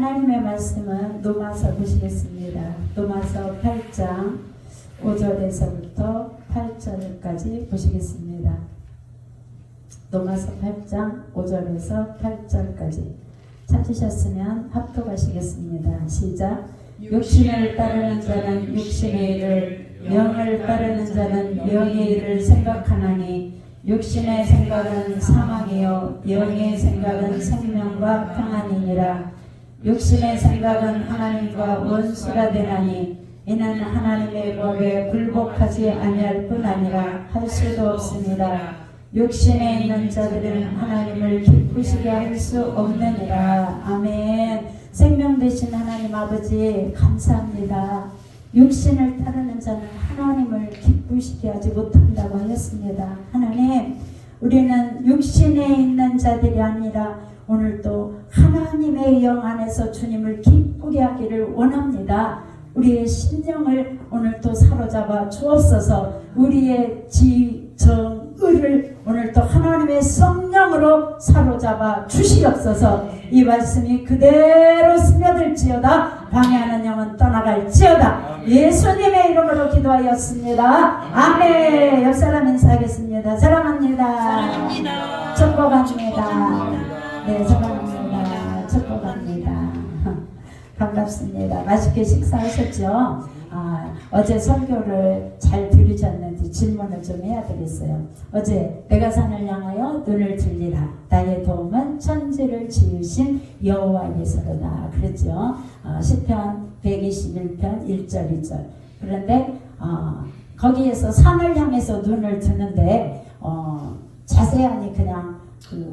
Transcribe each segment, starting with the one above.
하나님의 말씀은 로마서 보시겠습니다. 로마서 8장 5절에서부터 8절까지 보시겠습니다. 로마서 8장 5절에서 8절까지 찾으셨으면 합독하시겠습니다. 시작. 육신을 따르는 자는 육신의 일을, 영을 따르는 자는 영의 일을 생각하나니 육신의 생각은 사망이요 영의 생각은 생명과 평안이니라. 육신의 생각은 하나님과 원수라 되나니 이는 하나님의 법에 불복하지 아니할 뿐 아니라 할 수도 없습니다. 육신에 있는 자들은 하나님을 기쁘시게 할 수 없느니라. 아멘. 생명 되신 하나님 아버지 감사합니다. 육신을 따르는 자는 하나님을 기쁘시게 하지 못한다고 하였습니다. 하나님, 우리는 육신에 있는 자들이 아니라 오늘도 하나님의 영 안에서 주님을 기쁘게 하기를 원합니다. 우리의 심령을 오늘도 사로잡아 주옵소서. 우리의 지정의를 오늘도 하나님의 성령으로 사로잡아 주시옵소서. 이 말씀이 그대로 스며들지어다. 방해하는 영은 떠나갈지어다. 예수님의 이름으로 기도하였습니다. 아멘. 옆사람 인사하겠습니다. 사랑합니다. 사랑합니다. 축복합니다. 네, 사랑합니다. 축복합니다. 반갑습니다. 맛있게 식사하셨죠? 어제 설교를 잘 들으셨는지 질문을 좀 해야 되겠어요. 어제 내가 산을 향하여 눈을 들리라. 나의 도움은 천지를 지으신 여호와께서로다. 그랬죠. 시편 121편 1절 2절. 그런데 거기에서 산을 향해서 눈을 드는데 자세하니 그냥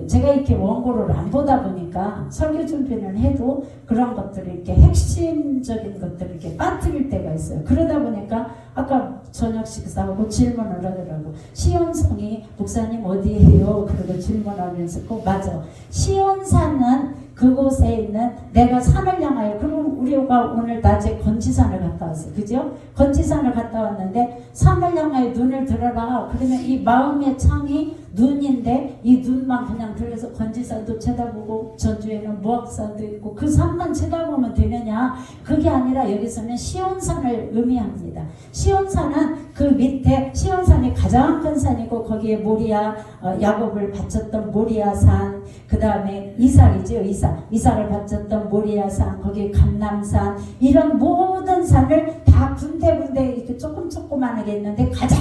제가 이렇게 원고를 안 보다 보니까 설교 준비는 해도 그런 것들을 이렇게 핵심적인 것들을 이렇게 빠뜨릴 때가 있어요. 그러다 보니까 아까 저녁 식사하고 질문을 하더라고. 시온성이 목사님 어디예요? 그러고 질문하면서 맞아. 시온산은 그곳에 있는 내가 산을 향하여. 그럼 우리가 오늘 낮에 건지산을 갔다 왔어요. 그죠? 건지산을 갔다 왔는데 산을 향하여 눈을 들어라. 그러면 이 마음의 창이 눈인데 이 눈만 그냥 들려서 건지산도 쳐다보고 저주에는 무악산도 있고 그 산만 쳐다보면 되느냐? 그게 아니라 여기서는 시온산을 의미합니다. 시온산은 그 밑에 시온산이 가장 큰 산이고 거기에 모리아 야곱을 바쳤던 모리아산, 그 다음에 이삭이죠. 이삭을 바쳤던 모리아산, 거기에 감람산, 이런 모든 산을 다 군데군데 이렇게 조그만하게 있는데 가장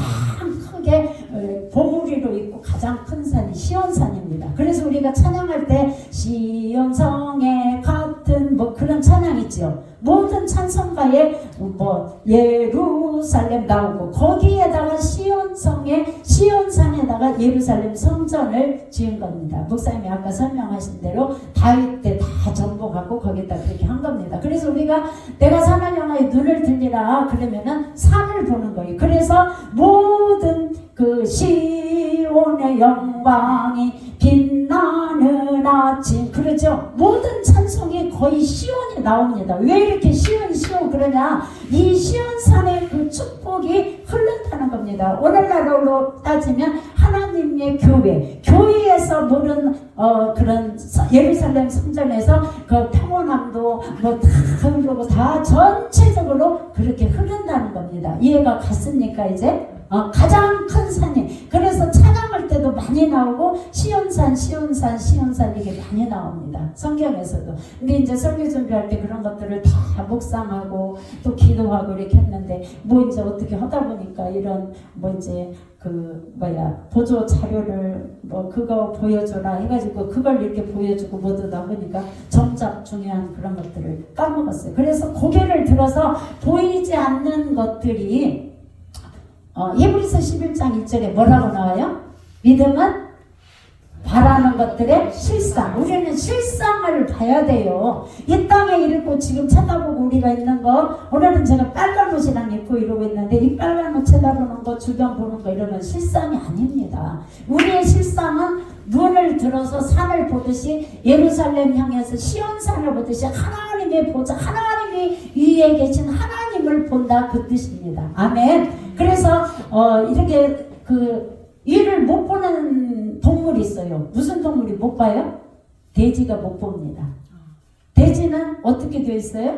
크게 봉우리로 있고 가장 큰 산이 시온산입니다. 그래서 우리가 찬양할 때 시온성에 같은 그런 찬양 있죠. 모든 찬송가에 예루살렘 나오고 거기에다가 시온산에다가 예루살렘 성전을 지은 겁니다. 목사님이 아까 설명하신 대로 다윗 때 다 정복하고 거기다 그렇게 한 겁니다. 그래서 우리가 내가 산을 향하여 눈을 들리라 그러면은 산을 보는 거예요. 그래서 모든 그 시온의 영광이 빛나는 아침, 그러죠? 모든 찬송이 거의 시온이 나옵니다. 왜 이렇게 시온 그러냐? 이 시온산의 그 축복이 흐른다는 겁니다. 오늘날로 따지면 하나님의 교회에서 모든 그런 예루살렘 성전에서 그 평온함도 다 흐르고 다 전체적으로 그렇게 흐른다는 겁니다. 이해가 갔습니까 이제? 가장 큰 산이. 그래서 찬양할 때도 많이 나오고 시온산 이게 많이 나옵니다. 성경에서도. 근데 이제 설교 준비할 때 그런 것들을 다 묵상하고 또 기도하고 이렇게 했는데 이제 어떻게 하다 보니까 이런 이제 보조 자료를 그거 보여줘라 해가지고 그걸 이렇게 보여주고 뭐다 보니까 정작 중요한 그런 것들을 까먹었어요. 그래서 고개를 들어서 보이지 않는 것들이 히브리서 11장 1절에 뭐라고 나와요? 믿음은 바라는 것들의 실상. 우리는 실상을 봐야 돼요. 이 땅에 이렇고 지금 쳐다보고 우리가 있는 거, 오늘은 제가 빨간 옷이랑 입고 이러고 있는데 이 빨간 옷 쳐다보는 거, 주변 보는 거 이러면 실상이 아닙니다. 우리의 실상은 눈을 들어서 산을 보듯이 예루살렘 향해서 시온산을 보듯이 하나님의 보좌, 하나님이 위에 계신 하나님을 본다, 그 뜻입니다. 아멘. 그래서 이렇게 위를 못 보는 동물이 있어요. 무슨 동물이 못 봐요? 돼지가 못 봅니다. 돼지는 어떻게 되어 있어요?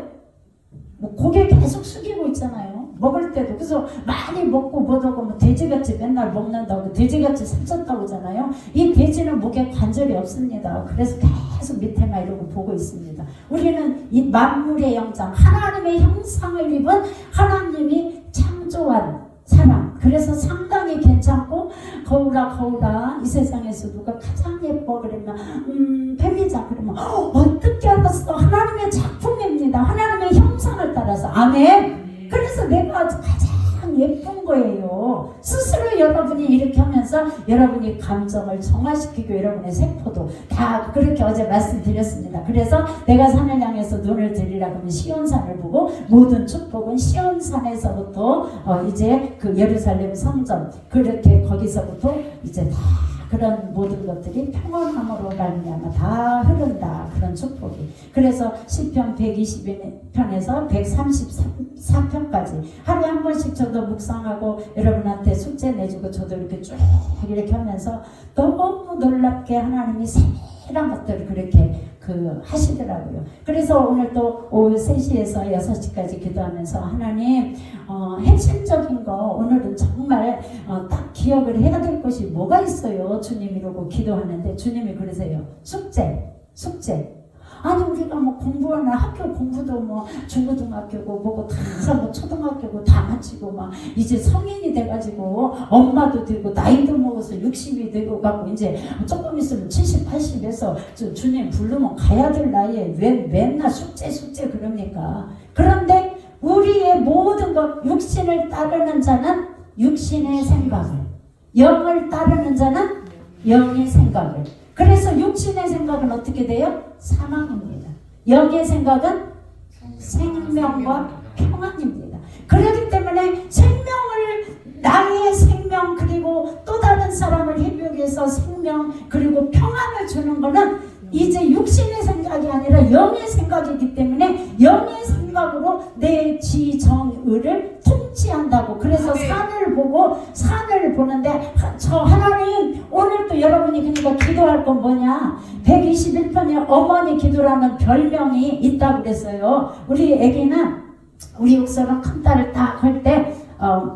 뭐 고개 계속 숙이고 있잖아요. 먹을 때도. 그래서 많이 먹고 뭐하고 뭐 돼지같이 맨날 먹는다고 돼지같이 살쪘다고 하잖아요. 이 돼지는 목에 관절이 없습니다. 그래서 계속 밑에만 이러고 보고 있습니다. 우리는 이 만물의 영장, 하나님의 형상을 입은 하나님이 창조한 사람. 그래서 상당히 괜찮고, 거울아 이 세상에서 누가 가장 예뻐 그러면 뱀이자 그러면 어떻게 알았어? 하나님의 작품입니다. 하나님의 형상을 따라서. 아멘. 그래서 내가 가장 예쁜 거예요. 스스로 여러분이 이렇게 하면서 여러분이 감정을 정화시키고 여러분의 세포도 다 그렇게 어제 말씀드렸습니다. 그래서 내가 산을 향해서 눈을 들이라 그러면 시온산을 보고 모든 축복은 시온산에서부터 이제 그 예루살렘 성전 그렇게 거기서부터 이제 다 그런 모든 것들이 평온함으로 말미암아 다 흐른다. 그런 축복이. 그래서 시편 120편에서 134편까지 하루에 한 번씩 저도 묵상하고 여러분한테 숙제 내주고 저도 이렇게 쭉 이렇게 하면서 너무 놀랍게 하나님이 세밀한 것들을 그렇게 하시더라고요. 그래서 오늘 또 오후 3시에서 6시까지 기도하면서 하나님 핵심적인 거 오늘은 정말 딱 기억을 해야 될 것이 뭐가 있어요? 주님 이러고 기도하는데 주님이 그러세요. 숙제. 아니 우리가 뭐 공부하는 학교 공부도 뭐 중고등학교고 뭐고 다 뭐 초등학교고 다 마치고 막 이제 성인이 돼가지고 엄마도 되고 나이도 먹어서 60이 되고 가고 이제 조금 있으면 70, 80에서 주님 부르면 가야 될 나이에 왜 맨날 숙제 그럽니까? 그런데 우리의 모든 것 육신을 따르는 자는 육신의 생각을, 영을 따르는 자는 영의 생각을. 그래서 육신의 생각은 어떻게 돼요? 사망입니다. 영의 생각은 생명과 평안입니다. 그렇기 때문에 나의 생명 그리고 또 다른 사람을 해주기 위해서 생명 그리고 평안을 주는 것은 이제 육신의 생각이 아니라 영의 생각이기 때문에 영의 생각으로 내 지정의를 통치한다고. 그래서 산을 보는데 저 하나님 오늘 또 여러분이 그러니까 기도할 건 뭐냐? 121편에 어머니 기도라는 별명이 있다고 그랬어요. 우리 애기는 우리 육서가 큰 딸을 딱 할 때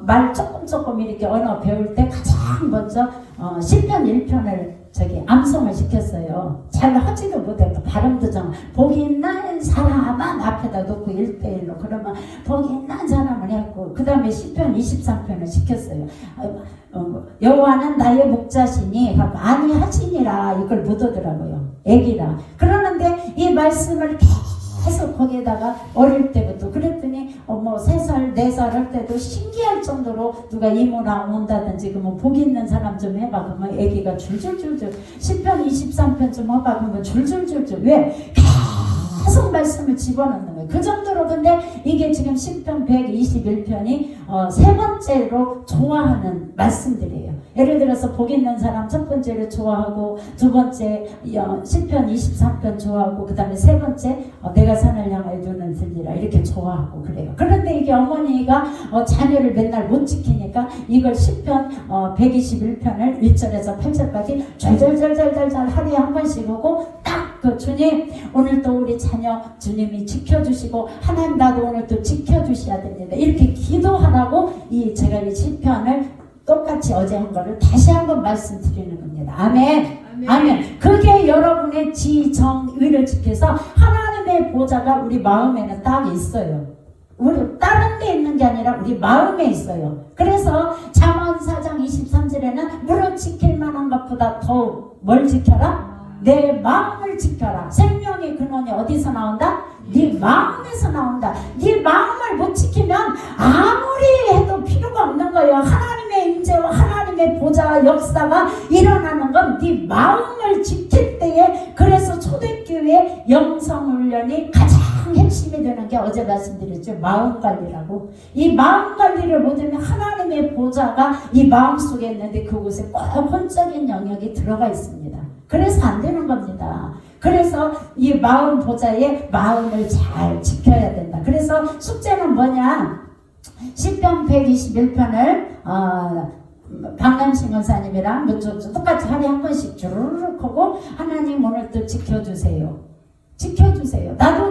말 조금 이렇게 언어 배울 때 가장 먼저 시편 1편을 암송을 시켰어요. 잘 하지도 못해도 발음도 복이 있는 사람은 앞에다 놓고 1대1로 그러면 복이 있는 사람을 했고 그 다음에 시편 23편을 시켰어요. 여호와는 나의 목자시니 많이 하시니라 이걸 묻어더라고요. 애기라. 그러는데 이 말씀을 계속 거기에다가 어릴 때부터 그랬더니 뭐 3살, 4살 할 때도 신기할 정도로 누가 이모나 온다든지 그러면 복 있는 사람 좀 해봐 그러면 애기가 줄줄줄줄 10편 23편 좀 해봐 그러면 줄줄줄줄 왜? 계속 말씀을 집어넣는 거예요. 그 정도로. 근데 이게 지금 10편 121편이 세 번째로 좋아하는 말씀들이에요. 예를 들어서 복 있는 사람 첫 번째를 좋아하고 두 번째 10편 23편 좋아하고 그 다음에 세 번째 내가 산을 향하여 눈을 들리라 이렇게 좋아하고 그래요. 그런데 이게 어머니가 자녀를 맨날 못 지키니까 이걸 10편 121편을 1절에서 8절까지 잘잘잘잘잘 하루에 한 번씩 오고 딱 주님 오늘 또 우리 자녀 주님이 지켜주시고 하나님 나도 오늘 또 지켜주셔야 됩니다. 이렇게 기도하라고 제가 이 시편을 똑같이 어제 한 거를 다시 한번 말씀드리는 겁니다. 아멘. 아멘. 그게 여러분의 지정의를 지켜서 하나님의 보좌가 우리 마음에는 딱 있어요. 우리 다른 데 있는 게 아니라 우리 마음에 있어요. 그래서 잠언 4장 23절에는 무릇 지킬 만한 것보다 더 뭘 지켜라? 내 마음을 지켜라. 생명의 근원이 어디서 나온다? 네 마음에서 나온다. 네 마음을 못 지키면 아무리 해도 필요가 없는 거예요. 하나님의 임재와 하나님의 보좌와 역사가 일어나는 건 네 마음을 지킬 때에. 그래서 초대교회 영성훈련이 가장 핵심이 되는 게 어제 말씀드렸죠. 마음관리라고. 이 마음관리를 못하면 하나님의 보좌가 이 마음속에 있는데 그곳에 꼭 혼적인 영역이 들어가 있습니다. 그래서 안 되는 겁니다. 그래서 이 마음 보좌에 마음을 잘 지켜야 된다. 그래서 숙제는 뭐냐? 시편 121편을 박남신 원사님이랑 똑같이 하루에 한 번씩 주르륵 하고 하나님 오늘 또 지켜주세요. 나도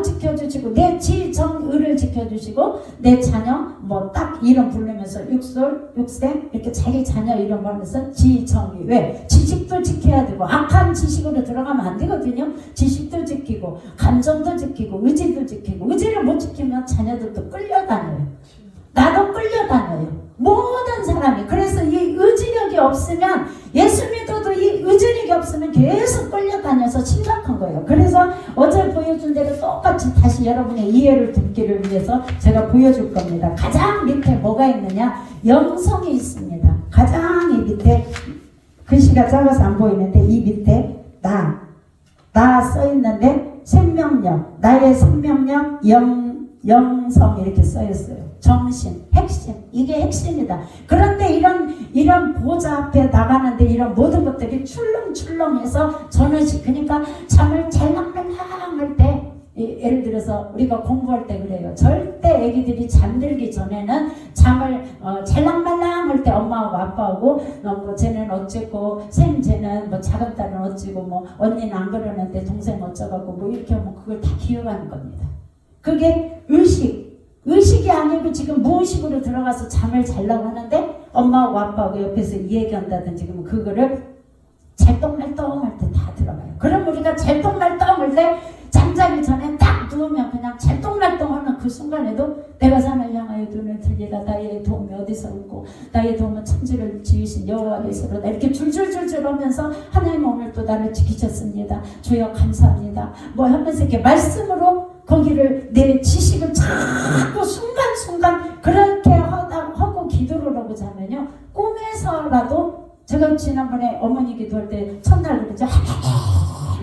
지켜주시고 내 자녀 뭐 딱 이름 부르면서 육솔, 육생 이렇게 자기 자녀 이름 부르면서 지정의. 왜? 지식도 지켜야 되고 악한 지식으로 들어가면 안 되거든요. 지식도 지키고 감정도 지키고 의지도 지키고 의지를 못 지키면 자녀들도 끌려다녀요. 나도 끌려다녀요. 모든 사람이. 그래서 이 의지력이 없으면 예수 믿어도 이 의지력이 없으면 계속 끌려다녀서 심각한 거예요. 그래서 어제 보여준 대로 똑같이 다시 여러분의 이해를 듣기를 위해서 제가 보여줄 겁니다. 가장 밑에 뭐가 있느냐? 영성이 있습니다. 가장 이 밑에 글씨가 작아서 안 보이는데 이 밑에 나 써 있는데 생명력, 나의 생명력, 영성 이렇게 써 있어요. 정신, 핵심, 이게 핵심이다. 그런데 이런 보좌 앞에 나가는데 이런 모든 것들이 출렁출렁해서 그러니까 잠을 잘랑말랑할 때, 예를 들어서 우리가 공부할 때 그래요. 절대 애기들이 잠들기 전에는 잠을 잘랑말랑할 때 엄마하고 아빠하고 뭐 쟤는 어쨌고 쟤는 뭐 작은 딸은 어찌고 뭐 언니는 안 그러는데 동생 어쩌고 뭐 이렇게 하면 그걸 다 기억하는 겁니다. 그게 의식이 아니고 지금 무의식으로 들어가서 잠을 자려고 하는데 엄마하고 아빠하고 옆에서 얘기한다든지 그러면 그거를 잘똥말똥할 때 다 들어가요. 그럼 우리가 잘똥말똥할 때 잠자기 전에 딱 누우면 그냥 잘똥말똥하는 그 순간에도 내가 산을 향하여 눈을 들리라. 나의 도움이 어디서 오고 나의 도움은 천지를 지으신 여호와께서로다. 이렇게 줄줄줄줄 하면서 하나님 오늘 또 나를 지키셨습니다. 주여 감사합니다. 뭐 하면서 이렇게 말씀으로 거기를 내 지식을 자꾸 순간순간 그렇게 하고 기도를 하고 자면요. 꿈에서라도 제가 지난번에 어머니 기도할 때 첫날 그러죠.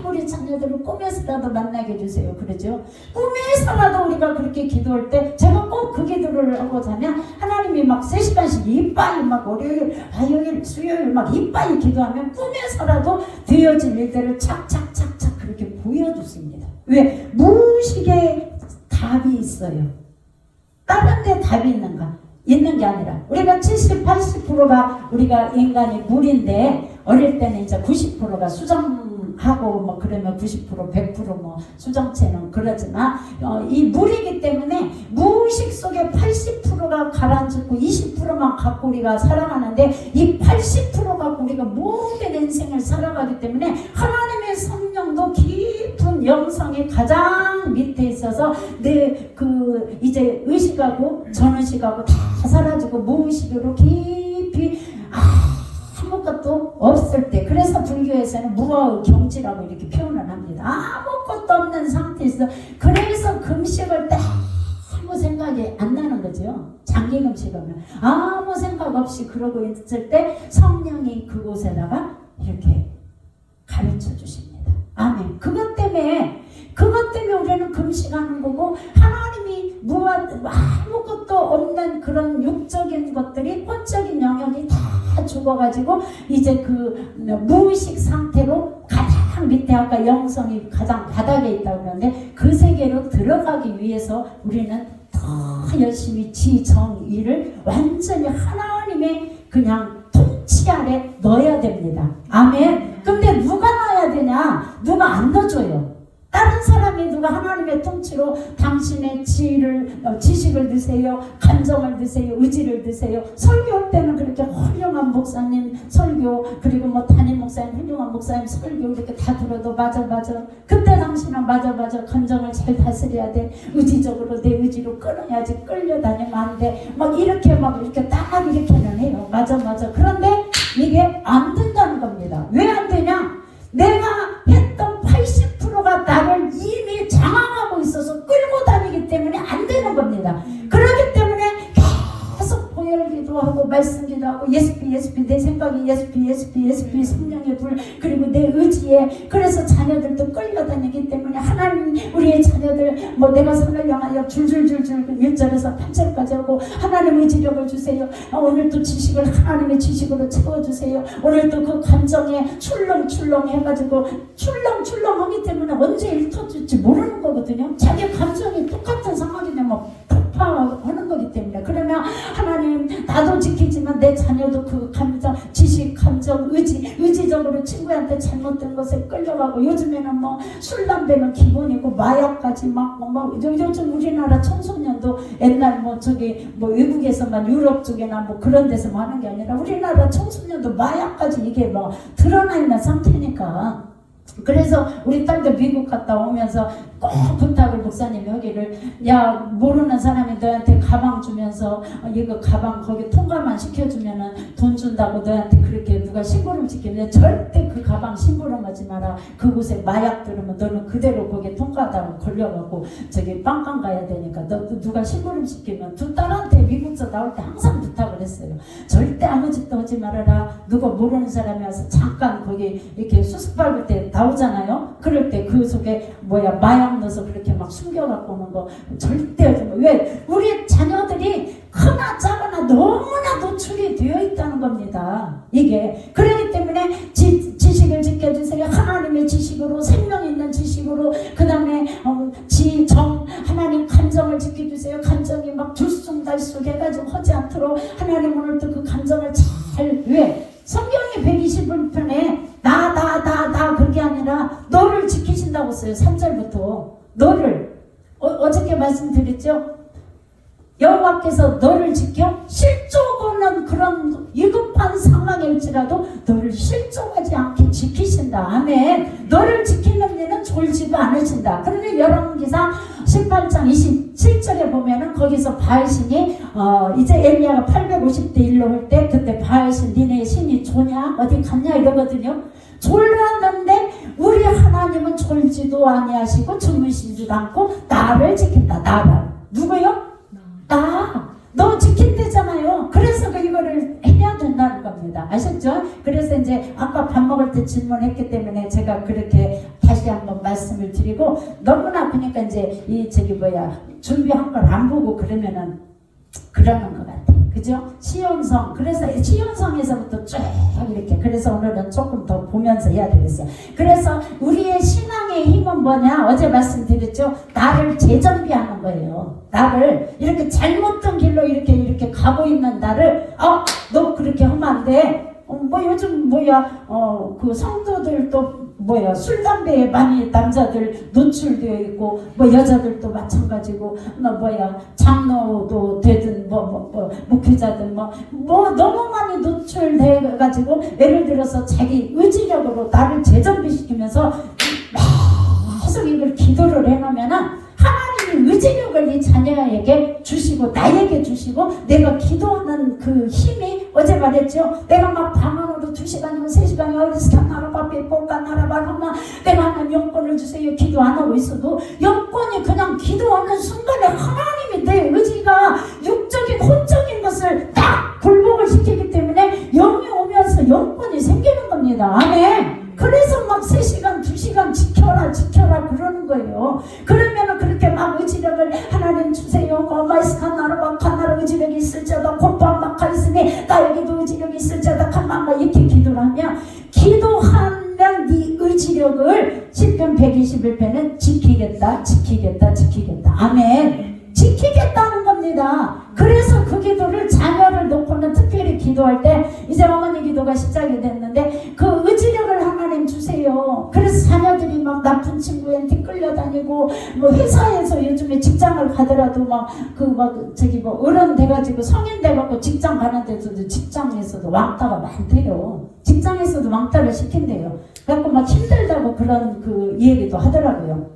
우리 자녀들을 꿈에서라도 만나게 해주세요. 그러죠. 꿈에서라도 우리가 그렇게 기도할 때 제가 꼭 그 기도를 하고 자면 하나님이 막 3시간씩 이빠이 막 월요일, 화요일, 수요일 막 이빠이 기도하면 꿈에서라도 되어질 일들을 착착착착 그렇게 보여줬습니다. 왜? 무의식에 답이 있어요. 다른 데 답이 있는 게 아니라 우리가 70, 80%가 우리가 인간이 물인데 어릴 때는 이제 90%가 수정하고 뭐 그러면 90%, 100% 수정체는 그러지만 이 물이기 때문에 무의식 속에 80%가 가라앉고 20%만 갖고 우리가 살아가는데 이 80% 갖고 우리가 모든 인생을 살아가기 때문에 하나님의 성령도 깊은 영성이 가장 밑에 있어서 이제 의식하고 전의식하고 다 사라지고 무의식으로 깊이 아무것도 없을 때, 그래서 불교에서는 무아의 경지라고 이렇게 표현을 합니다. 아무것도 없는 상태에서, 그래서 금식을 때 아무 생각이 안 나는 거죠. 장기 금식하면 아무 생각 없이 그러고 있을 때 성령이 그곳에다가 이렇게 가르쳐 주십니다. 아멘. 그것 때문에 우리는 금식하는 거고, 하나님이 아무것도 없는 그런 육적인 것들이, 혼적인 영역이 다 죽어가지고 이제 그 무의식 상태로 가장 밑에, 아까 영성이 가장 바닥에 있다고 그러는데 그 세계로 들어가기 위해서 우리는 더 열심히 지정의를 완전히 하나님의 그냥 통치 아래 넣어야 됩니다. 아멘. 근데 누가 넣어야 되냐? 누가 안 넣어줘요. 다른 사람이 누가 하나님의 통치로 당신의 지식을 드세요, 감정을 드세요, 의지를 드세요. 설교할 때는 그렇게 훌륭한 목사님 설교, 그리고 뭐 담임 목사님, 훌륭한 목사님 설교 이렇게 다 들어도 맞아. 그때 당신은 맞아. 감정을 잘 다스려야 돼. 의지적으로 내 의지로 끌어야지. 끌려다니면 안 돼. 이렇게 딱 이렇게는 해요. 맞아. 그런데 이게 안 된다는 겁니다. 왜 안 되냐? 내가 했던 80%가 나를 이미 장악하고 있어서 끌고 다니기 때문에 안 되는 겁니다. 그렇기 때문에 계속 보혈기도 하고 말씀기도 하고 예수피 내 생각이 예수피 성령의 불, 그리고 내 의지에, 그래서 자녀들도 끌려다니기 때문에 하나님 우리의 자녀들 내가 선을 향하여 줄줄줄줄 1절에서 8절까지 하고 하나님 의지력을 주세요. 오늘 또 지식을 하나님의 지식으로 채워주세요. 오늘 또 그 감정에 출렁출렁 해가지고 출렁출렁하기 때문에 언제 일 터질지 모르는 거거든요. 자기 감정이 똑같은 상황이 되면 폭파하는 거기 때문에. 그러면 하나님 나도 지키지만 내 자녀도 그 감정, 지식, 감정, 의지 이기적으로 친구한테 잘못된 것에 끌려가고 요즘에는 뭐 술 담배는 기본이고 마약까지 요즘 우리나라 청소년도 옛날 뭐 저기 뭐 외국에서만 유럽 쪽이나 뭐 그런 데서만 하는 게 아니라 우리나라 청소년도 마약까지 이게 뭐 드러나 있는 상태니까. 그래서 우리 딸도 미국 갔다 오면서 꼭 부탁을 목사님이 하기를, 야, 모르는 사람이 너한테 가방 주면서 이거 가방 거기 통과만 시켜주면은 돈 준다고 너한테 그렇게 누가 심부름 시키는데 절대 그 가방 심부름하지 마라. 그곳에 마약 들으면 너는 그대로 거기에 통과하다가 걸려가고 저기 빵빵 가야 되니까 너 누가 심부름 시키면 두 딸한테 미국서 나올 때 항상 부탁을 했어요. 절대 아무 짓도 하지 말아라. 누가 모르는 사람이 와서 잠깐 거기 이렇게 수습 밟을 때 나오잖아요. 그럴 때 그 속에 마약 넣어서 그렇게 막 숨겨갖고 오는 거 절대 하지 마. 왜? 우리 자녀들이 크나 작으나 너무나 노출이 되어 있다는 겁니다. 이게 그렇기 때문에 지식을 지켜주세요. 하나님의 지식으로, 생명 있는 지식으로, 그 다음에 지정, 하나님 감정을 지켜주세요. 감정이 막 들쑥달쑥 해가지고 하지 않도록 하나님 오늘도 그 감정을 잘, 왜? 성경이 121편에 나 그게 아니라 너를 지키신다고 써요. 3절부터 너를 어저께 말씀드렸죠. 여호와께서 너를 지켜 실족하는 그런 위급한 상황일지라도 너를 실족하지 않게 지키신다. 아멘. 너를 지키는 일은 졸지도 않으신다. 그런데 열왕기상 18장 27절에 보면은 거기서 바알신이 이제 엘리야가 850대 1로 할 때 그때 바알신 니네 신이 조냐 어디 갔냐 이러거든요. 졸랐는데 우리 하나님은 졸지도 아니하시고 주무시지도 않고 나를 지킨다. 나를. 누구요? 너 지킨대잖아요. 그래서 이거를 해야 된다는 겁니다. 아셨죠? 그래서 이제 아까 밥 먹을 때 질문했기 때문에 제가 그렇게 다시 한번 말씀을 드리고, 너무나 그러니까 이제 준비한 걸 안 보고 그러면은 그러는 것 같아. 그죠? 시온성. 그래서 시온성에서부터 쭉 이렇게. 그래서 오늘은 조금 더 보면서 해야 되겠어요. 그래서 우리의 신앙의 힘은 뭐냐? 어제 말씀드렸죠? 나를 재정비하는 거예요. 나를 이렇게 잘못된 길로 이렇게 가고 있는 나를, 너 그렇게 하면 안 돼. 요즘 그 성도들도 술, 담배에 많이 남자들 노출되어 있고, 여자들도 마찬가지고, 장로도 되든, 목회자든, 너무 많이 노출돼가지고, 예를 들어서 자기 의지력으로 나를 재정비시키면서 계속 이걸 기도를 해놓으면은, 하나님이 의지력을 이 자녀에게 주시고 나에게 주시고, 내가 기도하는 그 힘이 어제 말했죠. 내가 막 방언으로 2시간이면 3시간이면 어디서 나라바삐 뽀까 나라바라마 내가 하나님 영권을 주세요 기도 안 하고 있어도 영권이 그냥 기도하는 순간에 하나님이 내 의지가 육적인 혼적인 것을 딱 굴복을 시키기 때문에 영이 오면서 영권이 생기는 겁니다. 아멘. 그래서 막 3시간 2시간 지켜라 그러는 거예요. 그러면은 그렇게 막 의지력을 하나님 주세요. 마이스칸 나라바 칸나라 의지력이 있을지어다 곱밤 막하 있으니 나에게도 의지력이 있을지어다 칸만가 이렇게 기도를 하면, 기도하면 네 의지력을 시편 121편은 지키겠다. 아멘. 지키겠다는 겁니다. 그래서 그 기도를 자녀를 놓고는 특별히 기도할 때 이제 어머니 기도가 시작이 됐는데 그 의지력을 하나님 주세요. 그래서 자녀들이 막 나쁜 친구한테 끌려다니고 회사에서 요즘에 직장을 가더라도 어른 돼가지고 성인 돼갖고 직장 가는 데서도 직장에서도 왕따가 많대요. 직장에서도 왕따를 시킨대요. 그래갖고 막 힘들다고 그런 그 얘기도 하더라고요.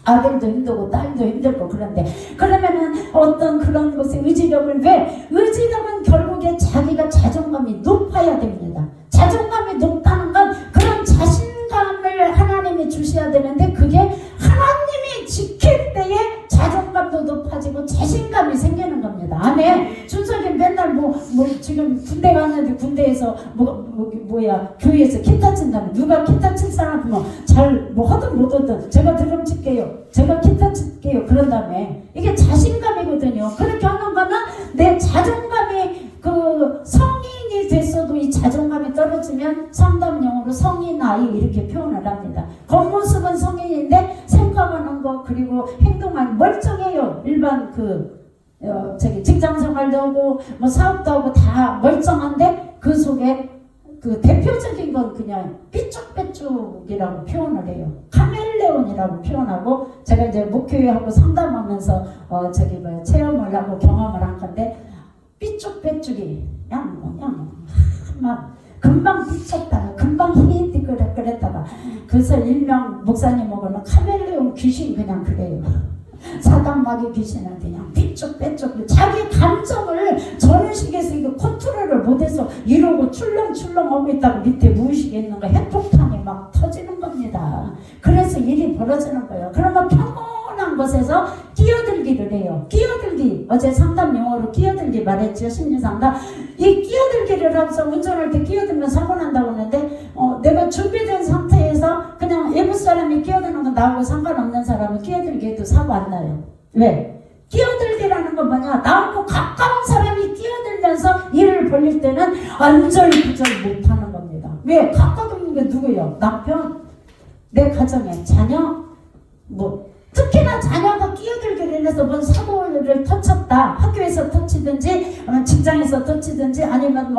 아들도 힘들고 딸도 힘들고. 그런데 그러면은 어떤 그런 것에 의지력은, 왜? 의지력은 결국에 자기가 자존감이 높아야 됩니다. 자존감이 높다는 건 그런 자신감을 하나님이 주셔야 되는데, 그게 하나님이 지킬 때에 자존감도 높아지고 자신감이 생기는 겁니다. 아멘. 준석이 맨날 지금 군대 갔는데 군대에서 교회에서 기타 친다면, 누가 기타 칠 사람 잘 하든 못하든 제가 드럼 칠게요, 제가 기타 칠게요 그런 다음에 이게 자신감이거든요. 그렇게 하는 거는 내 자존감이 성인이 됐어도 이 자존감이 떨어지면 상담용어로 성인 아이 이렇게 표현을 합니다. 겉모습은 성인인데 생각하는 거 그리고 행동하는 멀쩡해요. 일반 직장 생활도 하고 사업도 하고 다 멀쩡한데 그 속에 그 대표적인 건 그냥 삐쭉빼쭉이라고 표현을 해요. 카멜레온이라고 표현하고, 제가 이제 목회하고 상담하면서 체험을 하고 경험을 한 건데, 삐쭉빼쭉이 그냥 막 금방 삐쳤다가 금방 그랬다가, 그래서 일명 목사님하고는 카멜레온 귀신 그냥 그래요. 사단마귀 귀신은 그냥 삐쭉빼쭉 자기 감정을 전원식에서 이거 컨트롤을 못해서 이러고 출렁출렁하고 있다가 밑에 무의식에 있는 거 핵폭탄이 막 터지는 겁니다. 그래서 일이 벌어지는 거예요. 그러면 평온한 곳에서 끼어들기를 해요. 끼어들기, 어제 상담 용어로 끼어들기 말했죠. 심리상담. 이 끼어들기를 하면서 운전할 때 끼어들면 사고 난다고 하는데, 내가 준비된 상태에서 그냥 외부 사람이 끼어드는 건 나하고 상관없는 사람은 끼어들기 해도 사고 안 나요. 왜? 끼어들기라는 건 뭐냐? 나하고 가까운 사람이 끼어들면서 일을 벌릴 때는 안절부절 못하는 겁니다. 왜? 가까운 게 누구예요? 남편? 내 가정에 자녀? 특히나 자녀가 끼어들기를 해서 뭔 사고를 터쳤다. 학교에서 터치든지, 직장에서 터치든지, 아니면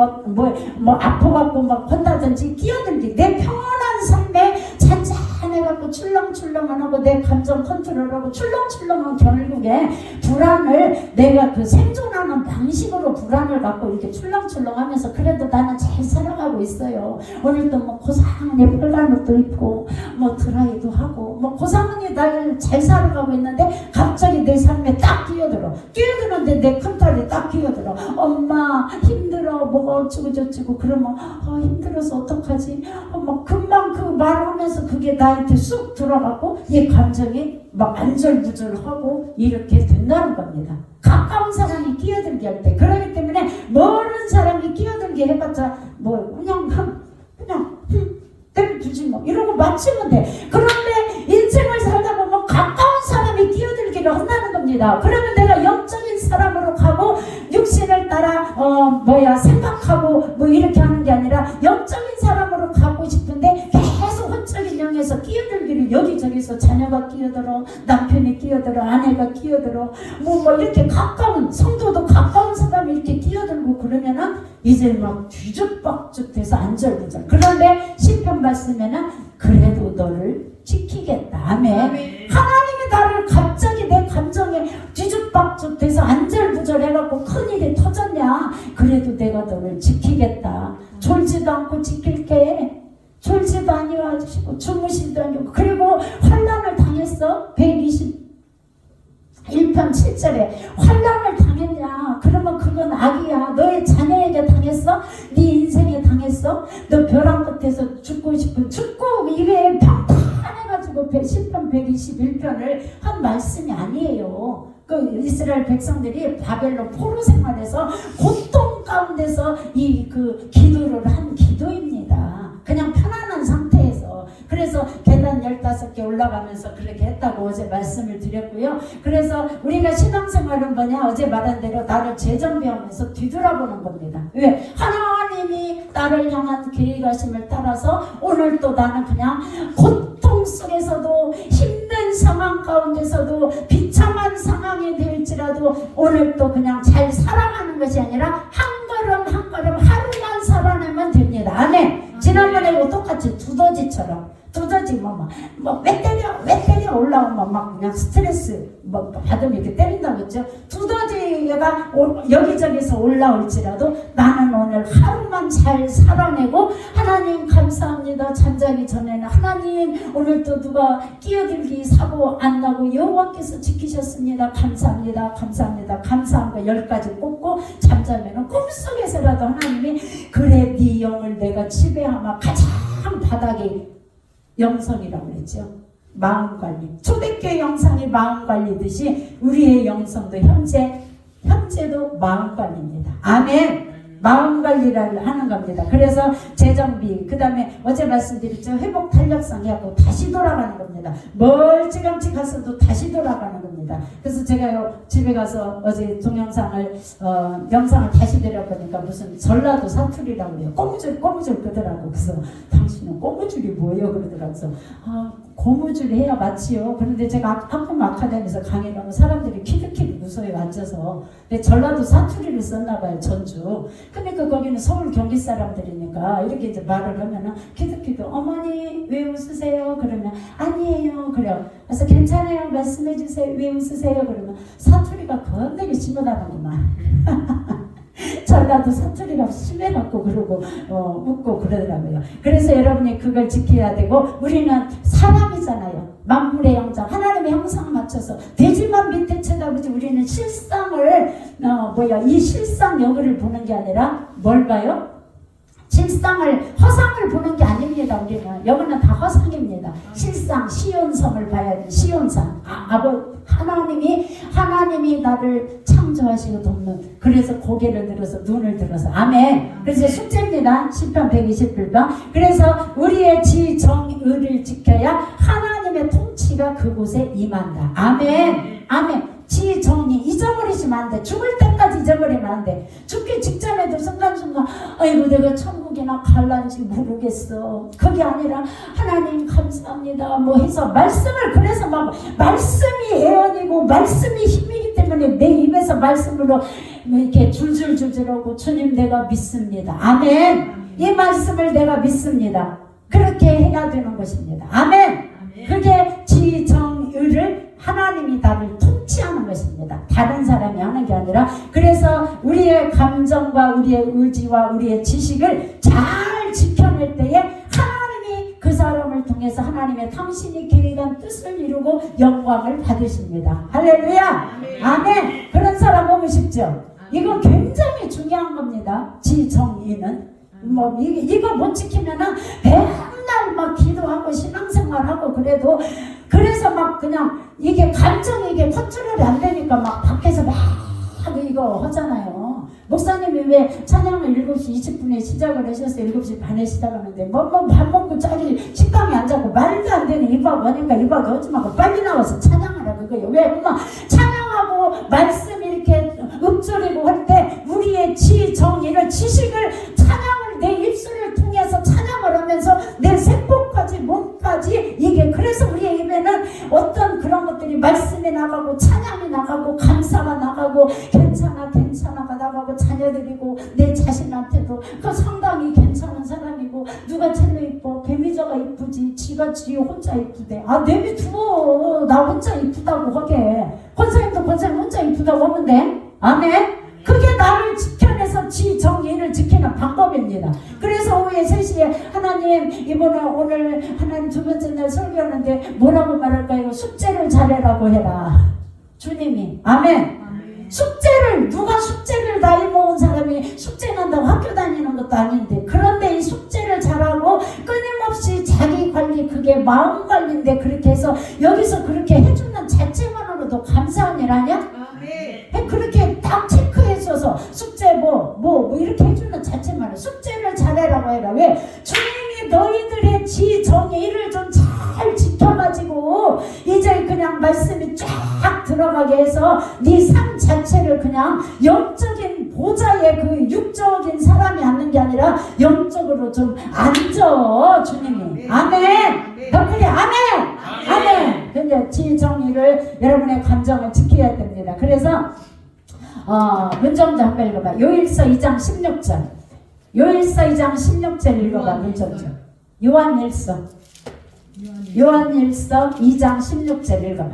아파갖고 막 혼다든지, 끼어들기. 내 평온한 삶에 잔잔해갖고 출렁출렁만 하고 내 감정 컨트롤하고 출렁출렁한 결국에 불안을, 내가 그 생존하는 방식으로 불안을 갖고 이렇게 출렁출렁 하면서 그래도 나는 잘 살아가고 있어요. 오늘도 고상하게 빨간 옷도 입고, 드라이도 하고, 고상하게 나를 잘 살아가고 있는데 갑자기 내 삶에 딱 끼어드는데 내 큰딸이 딱 끼어들어. 엄마 힘들어, 뭐가 어쩌고 저쩌고. 그러면 힘들어서 어떡하지? 금방 그 말하면서 그게 나한테 쑥 들어가고 이 감정이 막 안절부절하고 이렇게 된다는 겁니다. 가까운 사람이 끼어들게 할 때. 그러기 때문에 멀은 사람이 끼어들게 해봤자 그냥 때려주지 이러고 맞추면 돼. 그런데 인생을 살다 보면 가까운 사람이 끼어들기를 한다는 겁니다. 그러면 내가 영적인 사람으로 가고 육신을 따라 생각하고 이렇게 하는 게 아니라 영적인 사람으로 가고 싶은데 계속 혼적인 영에서 끼어들기를 여기저기서 자녀가 끼어들어, 남편이 끼어들어, 아내가 끼어들어, 이렇게 가까운 성도도 가까운 사람이 이렇게 끼어들고 그러면은 이제 막 뒤죽박죽 돼서 안절부절. 그런데 시편 말씀에는 그래도 너를 지키겠다. 아멘. 하나님이 나를 갑자기 내 감정에 뒤죽박죽 돼서 안절부절 해갖고 큰일이 터졌냐? 그래도 내가 너를 지키겠다. 졸지도 않고 지킬게. 졸지도 아니하시고 주무시도 아니고. 그리고 환난을 당했어. 121편 7절에 환난을 당했냐? 그러면 그건 악이야. 너의 자녀에게 당했어? 네 인생에 당했어? 너 벼랑 끝에서 죽고 싶은 죽고 이게 평탄해가지고 시편 121편을 한 말씀이 아니에요. 그 이스라엘 백성들이 바벨론 포로 생활에서 고통 가운데서 그 기도를 한 기도입니다. 그냥 편안한 상태에서. 그래서 계단 15개 올라가면서 그렇게 했다고 어제 말씀을 드렸고요. 그래서 우리가 신앙생활은 뭐냐? 어제 말한 대로 나를 재정비하면서 뒤돌아보는 겁니다. 왜? 하나님이 나를 향한 계획하심을 따라서 오늘 또 나는 그냥 고통 속에서도 힘든 상황 가운데서도 비참한 상황이 될지라도 오늘 또 그냥 잘 살아가는 것이 아니라 한 걸음 한 걸음 하루만 살아내면 됩니다. 아멘. 지난번에 똑같이 두더지처럼 두더지 왜 때려 올라오면 막 그냥 스트레스 받으면 이렇게 때린다고 했죠. 두더지가 여기저기서 올라올지라도 나는 오늘 하루만 잘 살아내고 하나님 감사합니다. 잠자기 전에는 하나님 오늘도 누가 끼어들기 사고 안 나고 여호와께서 지키셨습니다. 감사합니다. 감사합니다. 감사한 거 10가지 꼽고 잠자면은 꿈속에서라도 하나님이 그래 네 영을 내가 지배하마. 가장 바닥에 영성이라고 했죠. 마음관리. 초대교회 영성이 마음관리듯이 우리의 영성도 현재도 마음관리입니다. 아멘. 마음관리를 하는 겁니다. 그래서 재정비, 그 다음에 어제 말씀드렸죠. 회복 탄력성 해갖고 다시 돌아가는 겁니다. 멀찌감치 가서도 다시 돌아가는 겁니다. 그래서 제가 집에 가서 어제 동영상을 영상을 다시 내려보니까 무슨 전라도 사투리라고 해요. 꼬무줄 그러더라고. 그래서 당신은 꼬무줄이 뭐예요? 그러더라고. 그래서 고무줄 해야 맞지요. 그런데 제가 학품 아카데미에서 강의를 하면 사람들이 키득키득 웃어. 주소에 앉아서. 근데 전라도 사투리를 썼나 봐요, 전주. 그러니까 거기는 서울 경기 사람들이니까 이렇게 이제 말을 하면은 기득기득 어머니 왜 웃으세요? 그러면 아니에요. 그래요. 그래서 괜찮아요. 말씀해 주세요. 왜 웃으세요? 그러면 사투리가 겁나게 심하다는구만. 전라도 사투리가 심해갖고 그러고 웃고 그러더라고요. 그래서 여러분이 그걸 지켜야 되고, 우리는 사람이잖아요. 만물의 영장, 하나님의 형상 맞춰서 돼지만 밑에 쳐다보지, 우리는 실상을 이 실상 여기를 보는 게 아니라 뭘 봐요? 실상을, 허상을 보는 게 아닙니다. 우리는 여기는 다 허상입니다. 실상, 시온성을 봐야지. 시온상. 하나님이 나를 창조하시고 돕는. 그래서 고개를 들어서 눈을 들어서. 아멘. 그래서 숙제입니다. 시편 121편. 그래서 우리의 지정의를 지켜야 하나님의 통치가 그곳에 임한다. 아멘. 아멘. 지정의 잊어버리시면 안 돼. 죽을 때까지 잊어버리면 안 돼. 죽기 직전에도 순간순간 아이고 내가 천국이나 갈란지 모르겠어. 그게 아니라 하나님 감사합니다 뭐 해서 말씀을, 그래서 막 말씀이 애언이고 말씀이 힘이기 때문에 내 입에서 말씀으로 이렇게 줄줄줄줄하고 주님 내가 믿습니다. 아멘. 이 말씀을 내가 믿습니다. 그렇게 해야 되는 것입니다. 아멘. 그게 지정의를, 하나님이 나를 통치하는 것입니다. 다른 사람이 하는 게 아니라. 그래서 우리의 감정과 우리의 의지와 우리의 지식을 잘 지켜낼 때에 하나님이 그 사람을 통해서 하나님의 당신이 계획한 뜻을 이루고 영광을 받으십니다. 할렐루야. 아멘. 그런 사람 보고 싶죠? 이거 굉장히 중요한 겁니다. 지정의는 이거 못 지키면은 맨날 막 기도하고 신앙생활하고 그래도, 그래서 막 그냥 이게 감정이 이게 컨트롤이 안 되니까 막 밖에서 막 이거 하잖아요. 목사님이 왜 찬양을 7시 20분에 시작을 하셨어요? 7시 반에 시작하는데 밥 먹고 저기 식당에 앉아고 말도 안 되는 입하고 하니까 입하고 하지 말고 빨리 나와서 찬양하라 그거예요. 왜? 엄마 찬양하고 말씀 이렇게 읊조리고 할 때 우리의 지정의를, 지식을, 찬양을 내 입술을 통해서 찬양을 하면서 내 세포까지 몸까지 이게, 그래서 우리의 입에는 어떤 그런 것들이 말씀이 나가고 찬양이 나가고 감사가 나가고 괜찮아가 나가고, 자녀들이고 내 자신한테도 그 상당히 괜찮은 사람이고, 누가 제일 이뻐? 배미자가 이쁘지. 지가 지 혼자 이쁘대. 아 내비두어. 나 혼자 이쁘다고 하게. 권사님도 권사님 혼자 이쁘다고 하면 돼. 아멘. 그게 나를 지켜내서 지정의를 지키는 방법입니다. 그래서 오후에 3시에 하나님 이번에 오늘 하나님 두 번째 날 설교하는데 뭐라고 말할까요? 숙제를 잘해라고 해라. 주님이. 아멘. 숙제를, 누가 숙제를 나이 먹은 사람이 숙제 난다고 학교 다니는 것도 아닌데, 그런데 이 숙제를 잘하고 끊임없이 자기 관리, 그게 마음 관리인데, 그렇게 해서 여기서 그렇게 해주는 자체만으로도 감사한 일 아니야? 그렇게 딱 체크해줘서 숙제 뭐 이렇게 해주는 자체만으로 숙제를 잘해라고 해라. 왜? 주님이 너희들의 지정의를 좀 잘 지켜가지고 이제 그냥 말씀이 쫙 들어가게 해서 네 삶 자체를 그냥 영적인 보좌에, 그 육적인 사람이 앉는 게 아니라 영적으로 좀 앉아 주님이. 아멘. 덕분에 아멘. 아멘. 근데 지정의를, 여러분의 감정을 지켜야 됩니다. 그래서 문정자 한번 읽어봐. 요일서 2장 16절. 요일서 2장 16절 읽어봐. 문정자. 요한일서 2장 16절 읽어봐.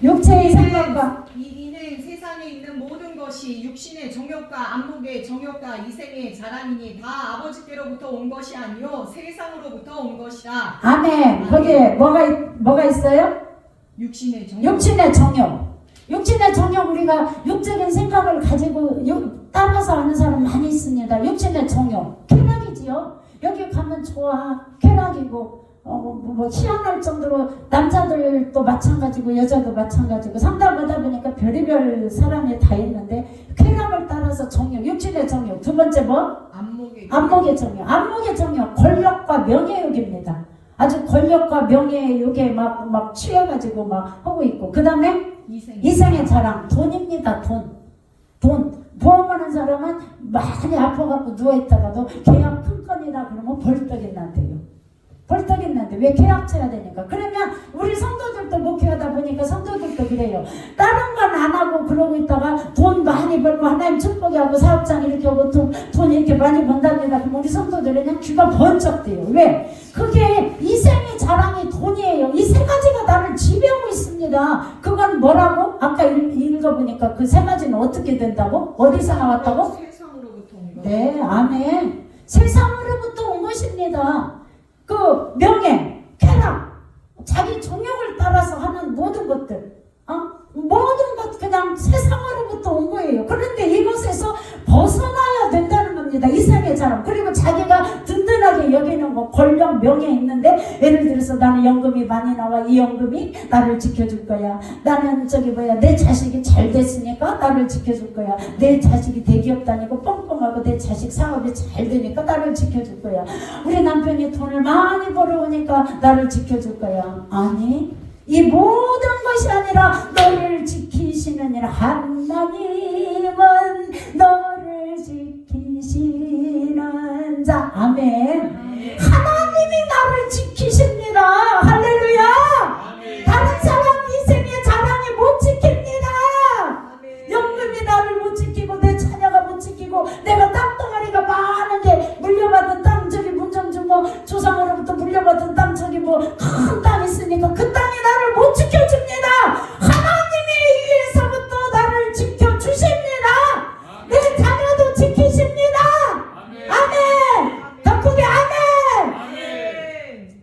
육체의 생각과 이는 세상에 있는 모든 것이 육신의 정욕과 안목의 정욕과 이생의 자랑이니 다 아버지께로부터 온 것이 아니요 세상으로부터 온 것이라. 아멘. 거기에 뭐가 있어요? 육신의 정욕. 육신의 정욕, 우리가 육적인 생각을 가지고 따라서 하는 사람 많이 있습니다. 육신의 정욕, 쾌락이지요. 여기 가면 좋아, 쾌락이고, 희한할 정도로 남자들도 마찬가지고 여자도 마찬가지고 상담하다 보니까 별의별 사람이 다 있는데, 쾌락을 따라서 정욕, 육신의 정욕. 두 번째 안목의 정욕, 권력과 명예욕입니다. 아주 권력과 명예욕에 막 취해가지고 막 하고 있고, 그 다음에 이생의 자랑, 돈입니다. 돈. 보험하는 사람은 많이 아파갖고 누워있다가도 계약 큰 건이다 그러면 벌떡이 난대요. 왜? 계약 쳐야 되니까. 그러면 우리 성도들도 목회하다 보니까 성도들도 그래요. 다른 건 안 하고 그러고 있다가 돈 많이 벌고 하나님 축복이 하고 사업장 이렇게 하고 돈 이렇게 많이 번답니다. 그럼 우리 성도들은 그냥 귀가 번쩍 돼요. 왜? 그게 이생의 자랑이 돈이에요. 이 세 가지가 나를 지배하고 있습니다. 그건 뭐라고? 아까 읽어보니까 그 세 가지는 어떻게 된다고? 어디서 나왔다고? 세상으로부터 온 것. 네, 아멘. 세상으로부터 온 것입니다. 그 명예, 쾌락, 자기 정욕을 따라서 하는 모든 것들, 모든 것 그냥 세상으로부터 온 거예요. 그런데 이것에서 벗어나야 된다는 겁니다. 이생의 자랑. 그리고 자기가 든든하게 여기는 거, 권력, 명예 있는데 예를 들어서 나는 연금이 많이 나와. 이 연금이 나를 지켜줄 거야. 나는 내 자식이 잘 됐으니까 나를 지켜줄 거야. 내 자식이 대기업 다니고 뻥뻥하고 내 자식 사업이 잘 되니까 나를 지켜줄 거야. 우리 남편이 돈을 많이 벌어오니까 나를 지켜줄 거야. 아니, 이 모든 것이 아니라 너를 지키시는 일 하나님은 너를 지키시는 자. 아멘. 하나님이 나를 지키십니다. 할렐루야. 다른 사람 인생의 자랑이 못 지킵니다. 연금이 나를 못 지키고 내 자녀가 못 지키고 내가 땅덩어리가 많은 게 물려받은 땅, 저기 문정주 조상으로부터 물려받은 땅, 저기 큰 땅 있으니까 그 땅이 나를 못 지켜줍니다. 하나님이 위에서부터 나를 지켜주십니다. 내 자녀도 지키십니다. 아멘. 더 크게 아멘.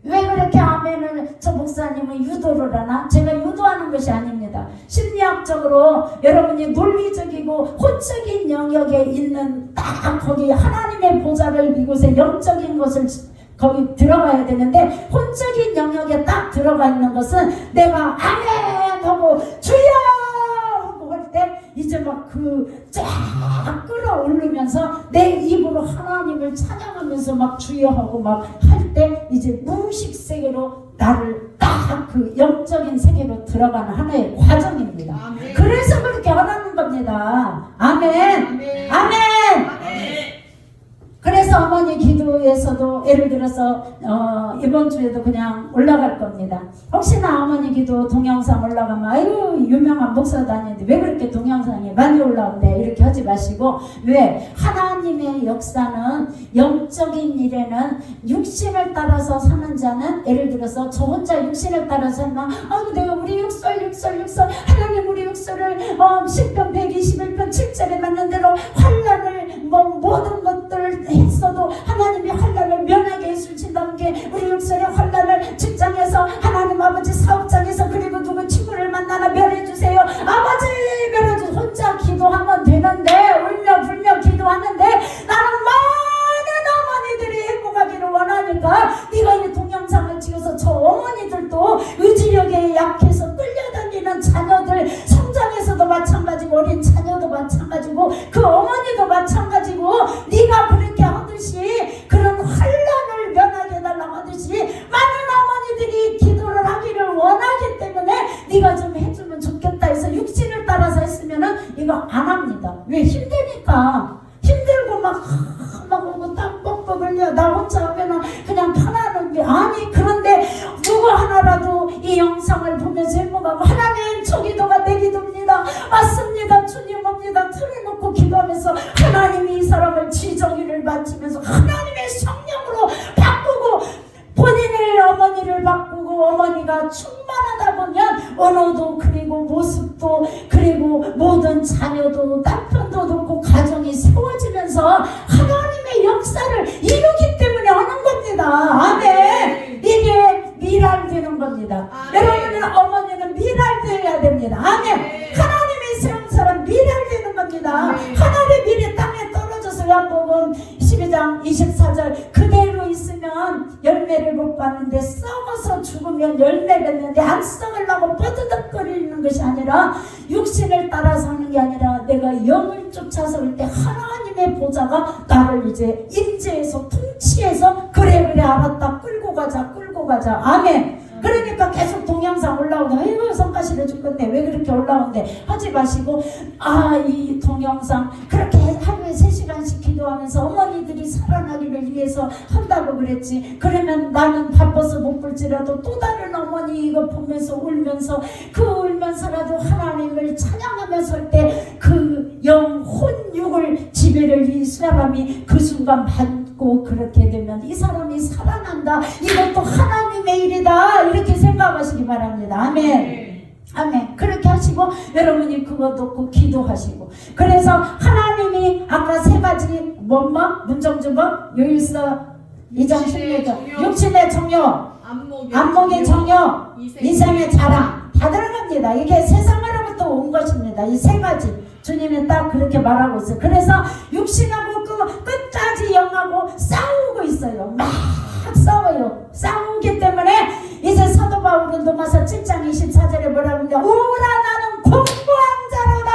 왜 그렇게 아멘을 저 목사님은 유도를 하나? 제가 유도하는 것이 아닙니다. 심리학적으로 여러분이 논리적이고 혼적인 영역에 있는 딱 거기 하나님의 보좌를 이곳에 영적인 것을 거기 들어가야 되는데 혼적인 영역에 딱 들어가 있는 것은 내가 아멘 하고 주여 하고 할 때 이제 막 쫙 끌어올리면서 내 입으로 하나님을 찬양하면서 막 주여 하고 막 할 때 이제 무의식 세계로 나를 딱 그 영적인 세계로 들어가는 하나의 과정입니다. 아멘. 그래서 그렇게 하라는 겁니다. 아멘. 아멘. 아멘. 그래서 어머니 기도에서도 예를 들어서 이번 주에도 그냥 올라갈 겁니다. 혹시나 어머니 기도 동영상 올라가면 아유 유명한 목사도 아닌데 왜 그렇게 동영상이 많이 올라온대 이렇게 하지 마시고, 왜? 하나님의 역사는 영적인 일에는 육신을 따라서 사는 자는 예를 들어서 저 혼자 육신을 따라서 살면 아이고 내가 우리 육설 하나님 우리 육설을 시편 121편 7절에 맞는 대로 환난을 모든 것들 했어도 하나님이 환난을 면하게 해주신다는 게 우리 육설의 환난을 직장에서 하나님 아버지 사업장에서 그리고 누구 친구를 만나나 면해주세요. 아버지 면해주세요. 혼자 기도하면 되는데 울며 불며 기도하는데 나는 많은 어머니들이 행복하기를 원하니까 네가 이 동영상을 찍어서 저 어머니들도 의지력에 약해서 끌려다니는 자녀들 성장에서도 마찬가지고 어린 자녀도 마찬가지고 그 어머니도 마찬가지고 네가 그렇게 하듯이 그런 환난을 면하게 해달라고 하듯이 많은 어머니들이 기도를 하기를 원하기 때문에 네가 좀 해주면 좋겠다 해서 육신을 따라서 했으면은 이거 안 합니다. 왜? 힘드니까. 힘들고 막 오고 땀 뻑뻑 흘려. 나 혼자 하면은 그냥 편안한 게 아니. 그런데 누구 하나라도 이 영상을 보면서 행복하고 하나님 저 기도가 내 기도입니다. 맞습니다. 주님 옵니다. 틀어놓고 기도하면서 하나님이 이 사람을 지정의를 바치면서 하나님의 성령으로 바꾸고 본인을 어머니를 바꾸고 어머니가 충만하다 보면 언어도 그리고 모습도 그리고 모든 자녀도 남편도 놓고 가정이 세워지면서 하나님의 역사를 이루기 때문에 하는 겁니다. 아멘. 이게 미랄되는 겁니다. 여러분은 어머니는 미랄되어야 됩니다. 아멘. 하나님의 세운 사람 미랄되는 겁니다. 하나님의 미래 땅에 떨어져서 요한복음 12장 24절 그대로 있으면 열매를 못 받는데 썩어서 죽으면 열매를 맺는데 안 썩으려고 뻐드덕거리는 것이 아니라 육신을 따라서 하는 게 아니라 내가 영을 쫓아서 올 때 하나님의 보좌가 나를 이제 임재해서 통치해서 그래 알았다 끌고 가자 아멘. 그러니까 계속 동영상 올라오고 아이고 성가시려 죽겠네 왜 그렇게 올라오는데 하지 마시고 이 동영상 그렇게 하루에 3시간씩 기도하면서 어머니들이 살아나기를 위해서 한다고 그랬지. 그러면 나는 바빠서 못 볼지라도 또 다른 어머니 이거 보면서 울면서 그 울면서라도 하나님을 찬양하며 사람이 그 순간 받고 그렇게 되면 이 사람이 살아난다. 이것도 하나님의 일이다. 이렇게 생각하시기 바랍니다. 아멘. 아멘. 그렇게 하시고 여러분이 그거 놓고 기도하시고, 그래서 하나님이 아까 세 가지 문정주법, 요일서 2장 16절, 육신의 정욕, 안목의 정욕, 이생의 자랑 다 들어갑니다. 이게 세상으로부터 온 것입니다. 이 세 가지 주님이 딱 그렇게 말하고 있어요. 그래서 육신하고 그 끝까지 영하고 싸우고 있어요. 막 싸워요. 싸우기 때문에 이제 사도 바울은 로마서 7장 24절에 뭐라고 합니까? 오라 나는 공고한 자로다.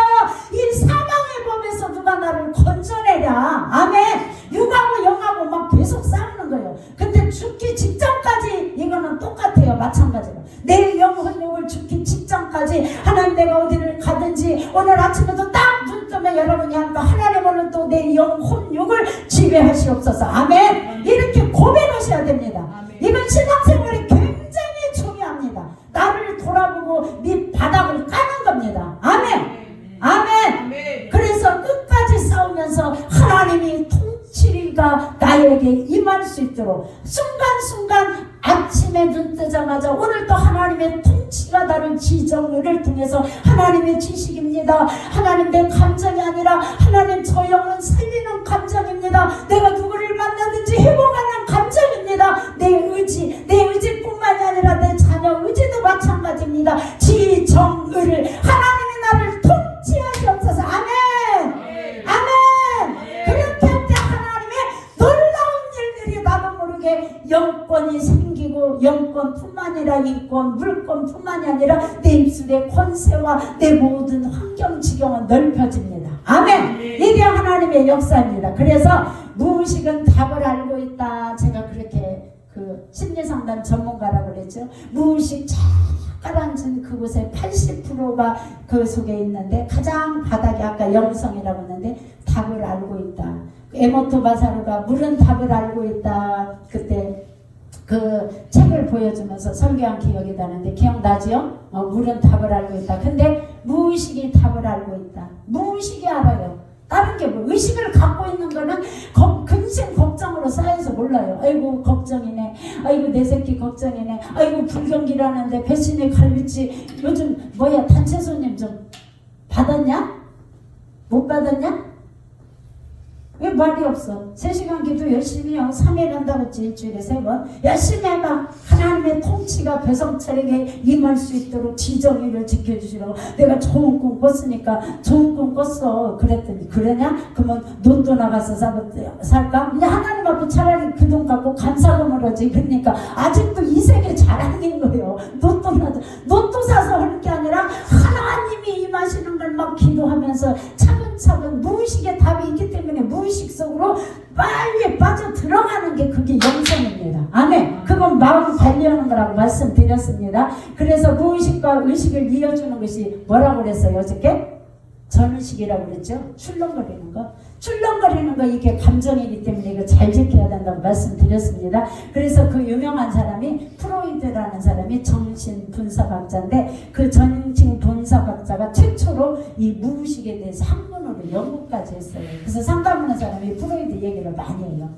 이 사망의 법에서 누가 나를 건져내랴. 아멘. 육하고 영하고 막 계속 싸우는 거예요. 근데 죽기 직전까지 이거는 똑같아요. 마찬가지로 내 영혼육을 죽기 직전까지 하나님, 내가 어디를 가든지 오늘 아침에도 딱 눈 뜨면 여러분이 하니까 하나님은 또 내 영혼육을 지배하시옵소서. 아멘. 이렇게 고백하셔야 됩니다. 이건 신앙생활이 굉장히 중요합니다. 나를 돌아보고 네 바닥을 까는 겁니다. 아멘. 아멘. 그래서 끝까지 싸우면서 하나님이 통치가 나에게 임할 수 있도록 순간순간 아침에 눈 뜨자마자 오늘도 하나님의 통치가 나를 지정을 통해서 하나님의 지식입니다. 하나님, 내 감정이 아니라 하나님, 저 영혼 살리는 감정입니다. 내가 누구를 만나든지 회복하는 감정입니다. 내 의지뿐만이 아니라 내 자녀 의지도 마찬가지입니다. 지정을 하나님이 나를 통치하시옵소서. 아멘. 아멘. 그렇게 할 때 하나님의 놀라운 일들이 나도 모르게 영권이 생기고, 영권뿐만 아니라 인권, 물권뿐만이 아니라 내 입술의 권세와 내 모든 환경 지경은 넓혀집니다. 아멘. 이게 하나님의 역사입니다. 그래서 무의식은 답을 알고 있다. 제가 그렇게 그 심리상담 전문가라고 그랬죠. 무의식 가라앉은 그곳에 80%가 그 속에 있는데 가장 바닥이 아까 영성이라고 했는데 답을 알고 있다. 에모토 바사르가 물은 답을 알고 있다. 그때 그 책을 보여주면서 설교한 기억이 나는데 기억나지요? 물은 답을 알고 있다. 근데 무의식이 답을 알고 있다. 무의식이 알아요. 다른 게 뭐, 의식을 갖고 있는 거는 근심 걱정으로 쌓여서 몰라요. 아이고 걱정이네, 아이고 내 새끼 걱정이네, 아이고 불경기라는데 배신의 갈비치 요즘 뭐야 단체 손님 좀 받았냐? 못 받았냐? 왜 말이 없어? 3시간 기도 열심히 하고 3일 한다고 했지. 일주일에 3번 열심히 해봐. 하나님의 통치가 배성철에게 임할 수 있도록 지정의를 지켜주시라고. 내가 좋은 꿈 꿨으니까 좋은 꿈 꿨어 그랬더니 그러냐? 그러면 로또 나가서 살까? 그냥 하나님 앞에 차라리 그 돈 갖고 감사금을 하지. 그러니까 아직도 이 세계 자랑인 거예요. 로또 사서 할 게 아니라 하나님이 임하시는 걸 막 기도하면서 차근차근 무의식의 답이 있기 때문에 무의식 속으로 빨리 빠져 들어가는 게 그게 영성입니다. 아멘. 그건 마음 관리하는 거라고 말씀드렸습니다. 그래서 무의식과 의식을 이어주는 것이 뭐라고 그랬어요 어저께? 전의식이라고 그랬죠. 출렁거리는 거. 출렁거리는 거 이게 감정이기 때문에 이거 잘 지켜야 된다고 말씀드렸습니다. 그래서 그 유명한 사람이 프로이드라는 사람이 정신분석학자인데 그 정신분석학자가 최초로 이 무의식에 대해서 학문으로 연구까지 했어요. 그래서 상담하는 사람이 프로이드 얘기를 많이 해요.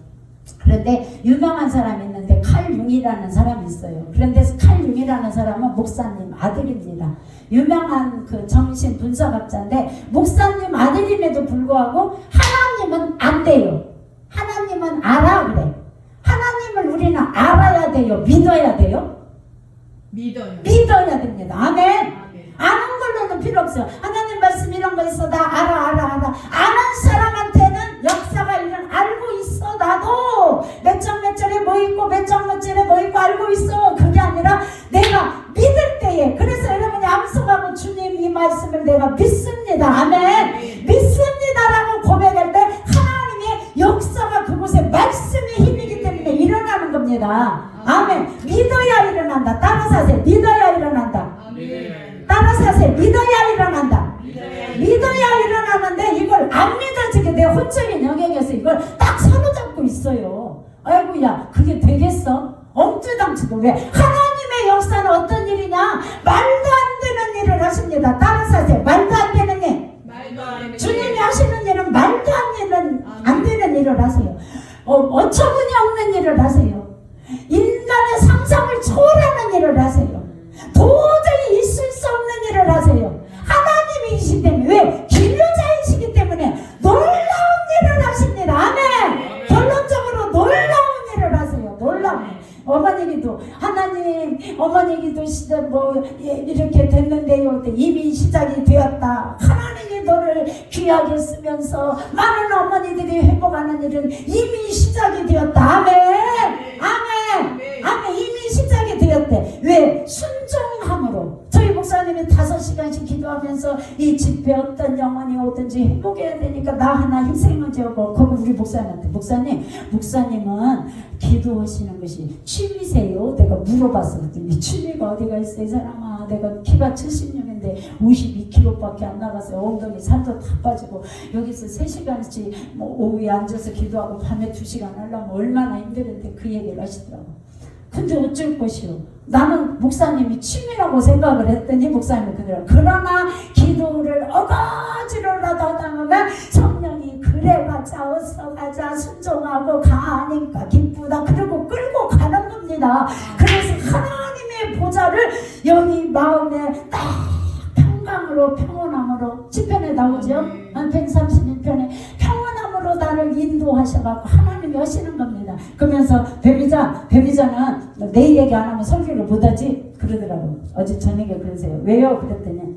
그런데 유명한 사람이 있는데 칼 융이라는 사람이 있어요. 그런데 칼 융이라는 사람은 목사님 아들입니다. 유명한 그 정신 분석학자인데 목사님 아들임에도 불구하고 하나님은 안 돼요. 하나님은 알아 그래. 하나님을 우리는 알아야 돼요. 믿어야 돼요. 믿어야 됩니다. 아멘. 아는 걸로는 필요 없어요. 하나님 말씀 이런 거 있어. 나 알아. 아는 사람한테는 역사가 알고 있어. 나도 몇 장 몇 절에 뭐 있고 몇 장 몇 절에 뭐 있고 알고 있어. 그게 아니라 내가 믿을 때에. 그래서 여러분이 암송하고 주님 이 말씀을 내가 믿습니다. 아멘. 믿습니다라고 고백할 때 하나님의 역사가 그곳에 말씀의 힘이기 때문에 일어나는 겁니다. 아멘. 믿어야 일어난다. 따라서 하세요. 믿어야 일어난다. 따라서 하세요. 믿어야 일어난다. 믿어야 일어나는데 이걸 안 믿어지게 내 혼적인 영역에서 이걸 딱 사로잡고 있어요. 아이고야 그게 되겠어? 엉뚱당치도. 왜? 하나님의 역사는 어떤 일이냐? 말도 안 되는 일을 하십니다. 따라서 하세요. 말도 안 되는 일. 주님이 하시는 일은 말도 안 되는 시대 이렇게 됐는데요. 이미 시작이 되었다. 하나님이 너를 귀하게 쓰면서 많은 어머니들이 회복하는 일은 이미 시작이 되었다. 아멘. 아멘. 아멘. 이미 시작이 되었대. 왜? 순종함으로. 저희 목사님이 5시간씩 기도하면서 이 집회 어떤 영혼이 오든지 회복해야 되니까 나 하나 희생을 지어고 거기 우리 목사님한테 목사님은 기도하시는 것이 취미세요? 내가 물어봤어. 그랬더니 취미가 어디가 있어 이 사람아. 내가 키가 76인데 52kg밖에 안 나갔어요. 엉덩이 살도 다 빠지고 여기서 3시간씩 오후에 앉아서 기도하고 밤에 2시간 하려면 얼마나 힘들은데 그 얘기를 하시더라고. 근데 어쩔 것이요. 나는 목사님이 취미라고 생각을 했더니 목사님이 그러더라고. 그러나 기도를 어거지로라도 하다 보면 성령이 그래 가자 어서 가자 순종하고 가니까 기쁘다. 그리고 끌고 가는 겁니다. 그래서 하나님의 보좌를 여기 마음에 딱 평강으로 평온함으로 시편에 나오죠. 131편에 평온함으로 나를 인도하셔가지고 하나님이 하시는 겁니다. 그러면서 배비자는 내 얘기 안 하면 설교를 못하지 그러더라고. 어제 저녁에 그러세요. 왜요? 그랬더니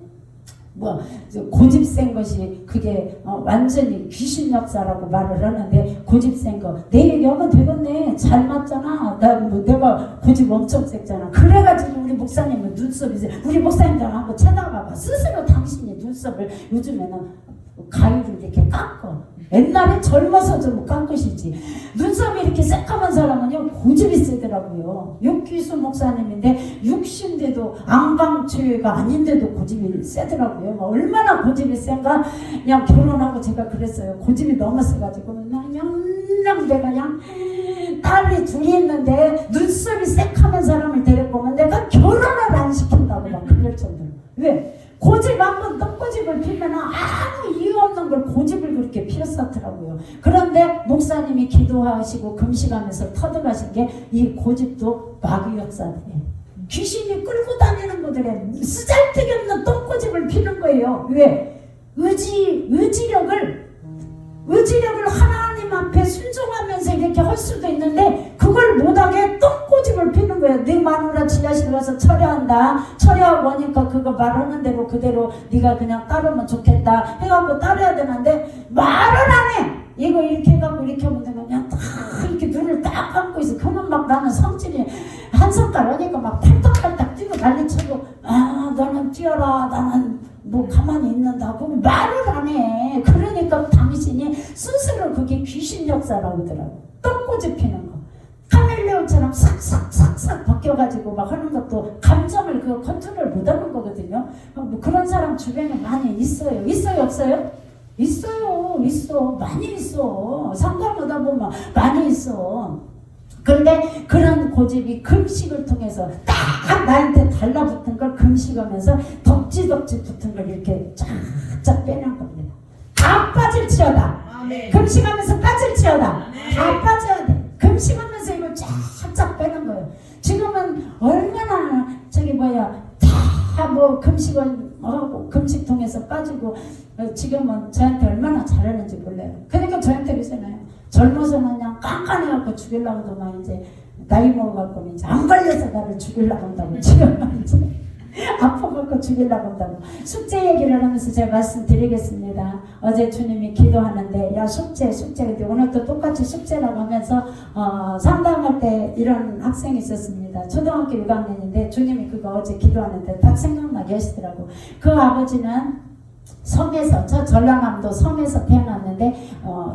고집 센 것이 그게 완전히 귀신 역사라고 말을 하는데 고집 센 거 내 얘기하면 되겠네. 잘 맞잖아. 내가 고집 엄청 셌잖아. 그래가지고 우리 목사님은 눈썹이 우리 목사님들 한번 찾아봐봐. 스스로 당신이 눈썹을 요즘에는 가위로 이렇게 깎어. 옛날에 젊어서 좀 깎으시지. 눈썹이 이렇게 새까만 사람은요 고집이 세더라고요. 육기수 목사님인데 60인데도 안강초회가 아닌데도 고집이 세더라고요. 얼마나 고집이 센가. 그냥 결혼하고 제가 그랬어요. 고집이 너무 세가지고 그냥 내가 그냥 딸이 둘이 있는데 눈썹이 새까만 사람을 데리고 오면 내가 결혼을 안 시킨다고 막 그럴 정도로. 왜? 고집 한번 떡고집을 피면 아무 이유 없는 걸 고집을 그렇게 피웠었더라고요. 그런데 목사님이 기도하시고 금식하면서 터득하신 게 이 고집도 마귀 역사들이에요. 귀신이 끌고 다니는 것들에 쓰잘데기 없는 떡고집을 피는 거예요. 왜? 의지력을 하나님 앞에 순종하면서 이렇게 할 수도 있는데 그걸 못하게 똥꼬집을 피는 거예요. 네 마누라 지하실 가서 철회한다. 철회하고 오니까 그거 말하는 대로 그대로 네가 그냥 따르면 좋겠다 해갖고 따라야 되는데 말을 안 해. 이거 이렇게 해갖고 이렇게 하면 되면 그냥 딱 이렇게 눈을 딱 감고 있어. 그러면 막 나는 성질이 한 손가락 하니까 막 팔딱팔딱 뛰고 난리치고 너는 뛰어라. 나는 가만히 있는다고 말을 안 해. 그러니까 당신이 스스로 그게 귀신 역사라고 하더라고. 똥꼬집 피는 거. 카멜레온처럼 싹싹싹싹 바뀌어가지고 막 하는 것도 감정을 컨트롤 못하는 거거든요. 그런 사람 주변에 많이 있어요. 있어요? 없어요? 있어. 많이 있어. 상담하다 보면 많이 있어. 그런데 그런 고집이 금식을 통해서 딱 나한테 달라붙은 걸 금식하면서 덕지덕지 붙은 걸 이렇게 쫙쫙 빼는 겁니다. 다 빠질지어다. 금식하면서 빠질지어다. 다 빠져야 돼. 금식하면서 이걸 쫙쫙 빼는 거예요. 지금은 얼마나 다 금식을 하고 금식 통해서 빠지고 지금은 저한테 얼마나 잘하는지 몰라요. 그러니까 저한테 그러잖아요. 젊어서는 그냥 깐깐해갖고 죽이려고도 막 이제 나이 먹어갖고 이제 안 걸려서 나를 죽이려고 한다고 지금은 이제 아파갖고 죽이려고 한다고 숙제 얘기를 하면서 제가 말씀드리겠습니다. 어제 주님이 기도하는데 야 숙제 근데 오늘도 똑같이 숙제라고 하면서 상담할 때 이런 학생이 있었습니다. 초등학교 6학년인데 주님이 그거 어제 기도하는데 딱 생각나게 하시더라고. 그 아버지는 섬에서 저 전라남도 섬에서 태어났는데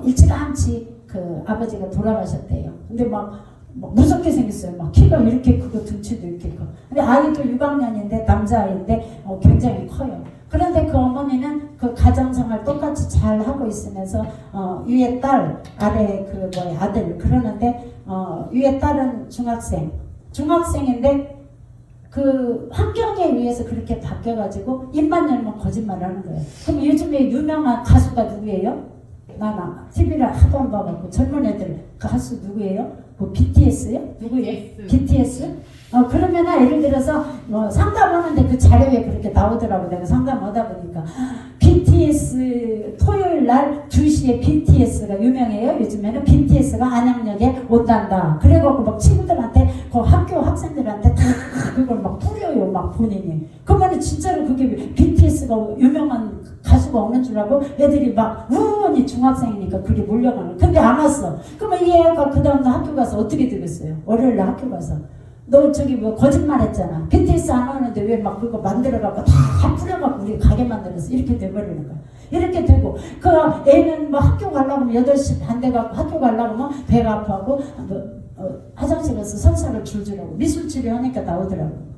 일찌감치 그 아버지가 돌아가셨대요. 근데 막 무섭게 생겼어요. 막 키가 이렇게 크고 등치도 이렇게 크고. 근데 아이도 6학년인데 남자아이인데 굉장히 커요. 그런데 그 어머니는 그 가정생활 똑같이 잘 하고 있으면서 위에 딸 아래 아들 그러는데 위에 딸은 중학생인데 그 환경에 의해서 그렇게 바뀌어가지고 입만 열면 거짓말하는 거예요. 그럼 요즘에 유명한 가수가 누구예요? 나나 TV를 하도 안 봐갖고 젊은 애들 가수 누구예요? BTS요? 누구예요? BTS? 그러면은 예를 들어서 상담하는데 그 자료에 그렇게 나오더라고. 내가 상담하다 보니까 BTS 토요일 날 2시에 BTS가 유명해요. 요즘에는 BTS가 안양역에 온단다. 그래갖고 막 친구들한테 그 학교 학생들한테 다 그걸 막 뿌려요. 막 본인이. 그러면 진짜로 그게 BTS가 유명한 가수가 오는 줄 알고 애들이 막 우원이 중학생이니까 그게 몰려가는. 근데 안 왔어. 그러면 이 애가 그 다음날 학교 가서 어떻게 되겠어요? 월요일날 학교 가서 너 저기 뭐 거짓말 했잖아. BTS 안 오는데 왜 막 그거 만들어갖고 다 뿌려갖고 우리 가게 만들었어. 이렇게 돼버리는 거야. 이렇게 되고 그 애는 뭐 학교 가려고 하면 8시 반 돼갖고 학교 가려고 하면 배가 아파하고 화장실 가서 설사를 줄주라고 미술치료 하니까 나오더라고.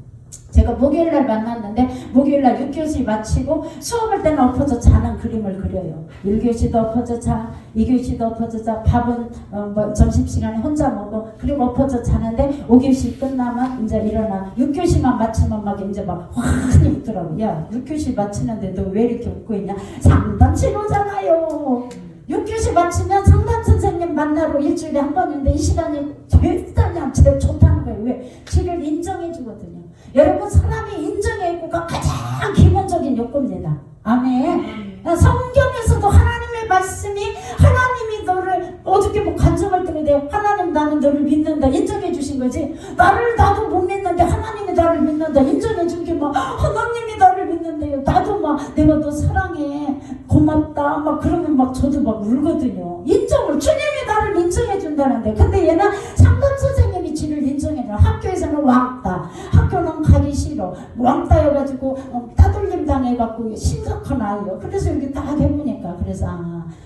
제가 목요일날 만났는데 목요일날 6교시 마치고 수업할 때는 엎어져 자는 그림을 그려요. 1교시도 엎어져 자, 2교시도 엎어져 자, 밥은 뭐 점심시간에 혼자 먹어. 그리고 엎어져 자는데 5교시 끝나면 이제 일어나. 6교시만 마치면 막 이제 막 환히 웃더라고. 야 6교시 마치는데 너 왜 이렇게 웃고 있냐? 상담치료잖아요. 6교시 마치면 상담 선생님 만나러 일주일에 한 번인데 이 시간이 대단히 제일 좋다는 거예요. 왜? 지를 인정해 주거든요. 여러분 사람이 인정해주고가 가장 기본적인 욕구입니다. 아멘. 성경에서도 하나님의 말씀이 하나님이 너를 어저께 뭐 간증할 때인데 하나님 나는 너를 믿는다 인정해 주신 거지. 나도 못 믿는데 하나님이 나를 믿는다 인정해 준 게 막 하나님이 나를 믿는데요. 나도 막 내가 너 사랑해 고맙다 막 그러면 막 저도 막 울거든요. 인정을 주님이 나를 인정해 준다는데 근데 얘는 상담 선생님이 지를 인정해 줘. 학교에서는 왕따 학교는 가기 싫어 왕따여가지고 따돌림 당해갖고 심각한 아이요. 그래서 이렇게 딱 해보니까 그래서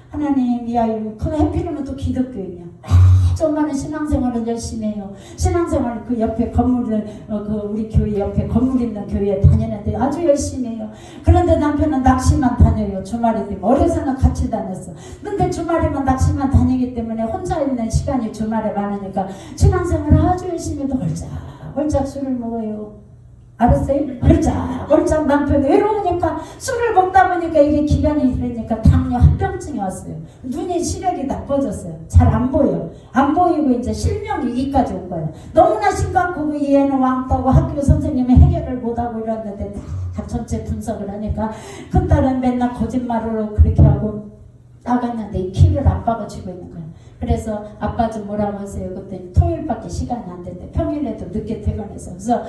하나님 이 아이 그 해피로는 또 기독교인이야. 좀 많은 신앙생활을 열심히 해요. 신앙생활 그 옆에 건물을 그 우리 교회 옆에 건물 있는 교회에 다니는데 아주 열심히 해요. 그런데 남편은 낚시만 다녀요. 주말에 되면 어려서는 같이 다녔어. 근데 주말에만 낚시만 다니기 때문에 혼자 있는 시간이 주말에 많으니까 신앙생활을 아주 열심히 해도 홀짝 술을 먹어요. 알았어요? 홀짝 남편 외로우니까 술을 먹다 보니까 이게 기간이 되니까 당뇨 합병증이 왔어요. 눈이 시력이 나빠졌어요. 잘 안 보여. 안 보이고 이제 실명 위기까지 온 거예요. 너무나 심각하고 이 애는 왕따고 학교 선생님이 해결을 못하고 이랬는데 다 전체 분석을 하니까 큰 딸은 맨날 거짓말로 그렇게 하고 나갔는데 이 키를 아빠가 쥐고 있는 거예요. 그래서 아빠 좀 뭐라고 하세요? 그때 토요일밖에 시간이 안 된대. 평일에도 늦게 퇴근해서. 그래서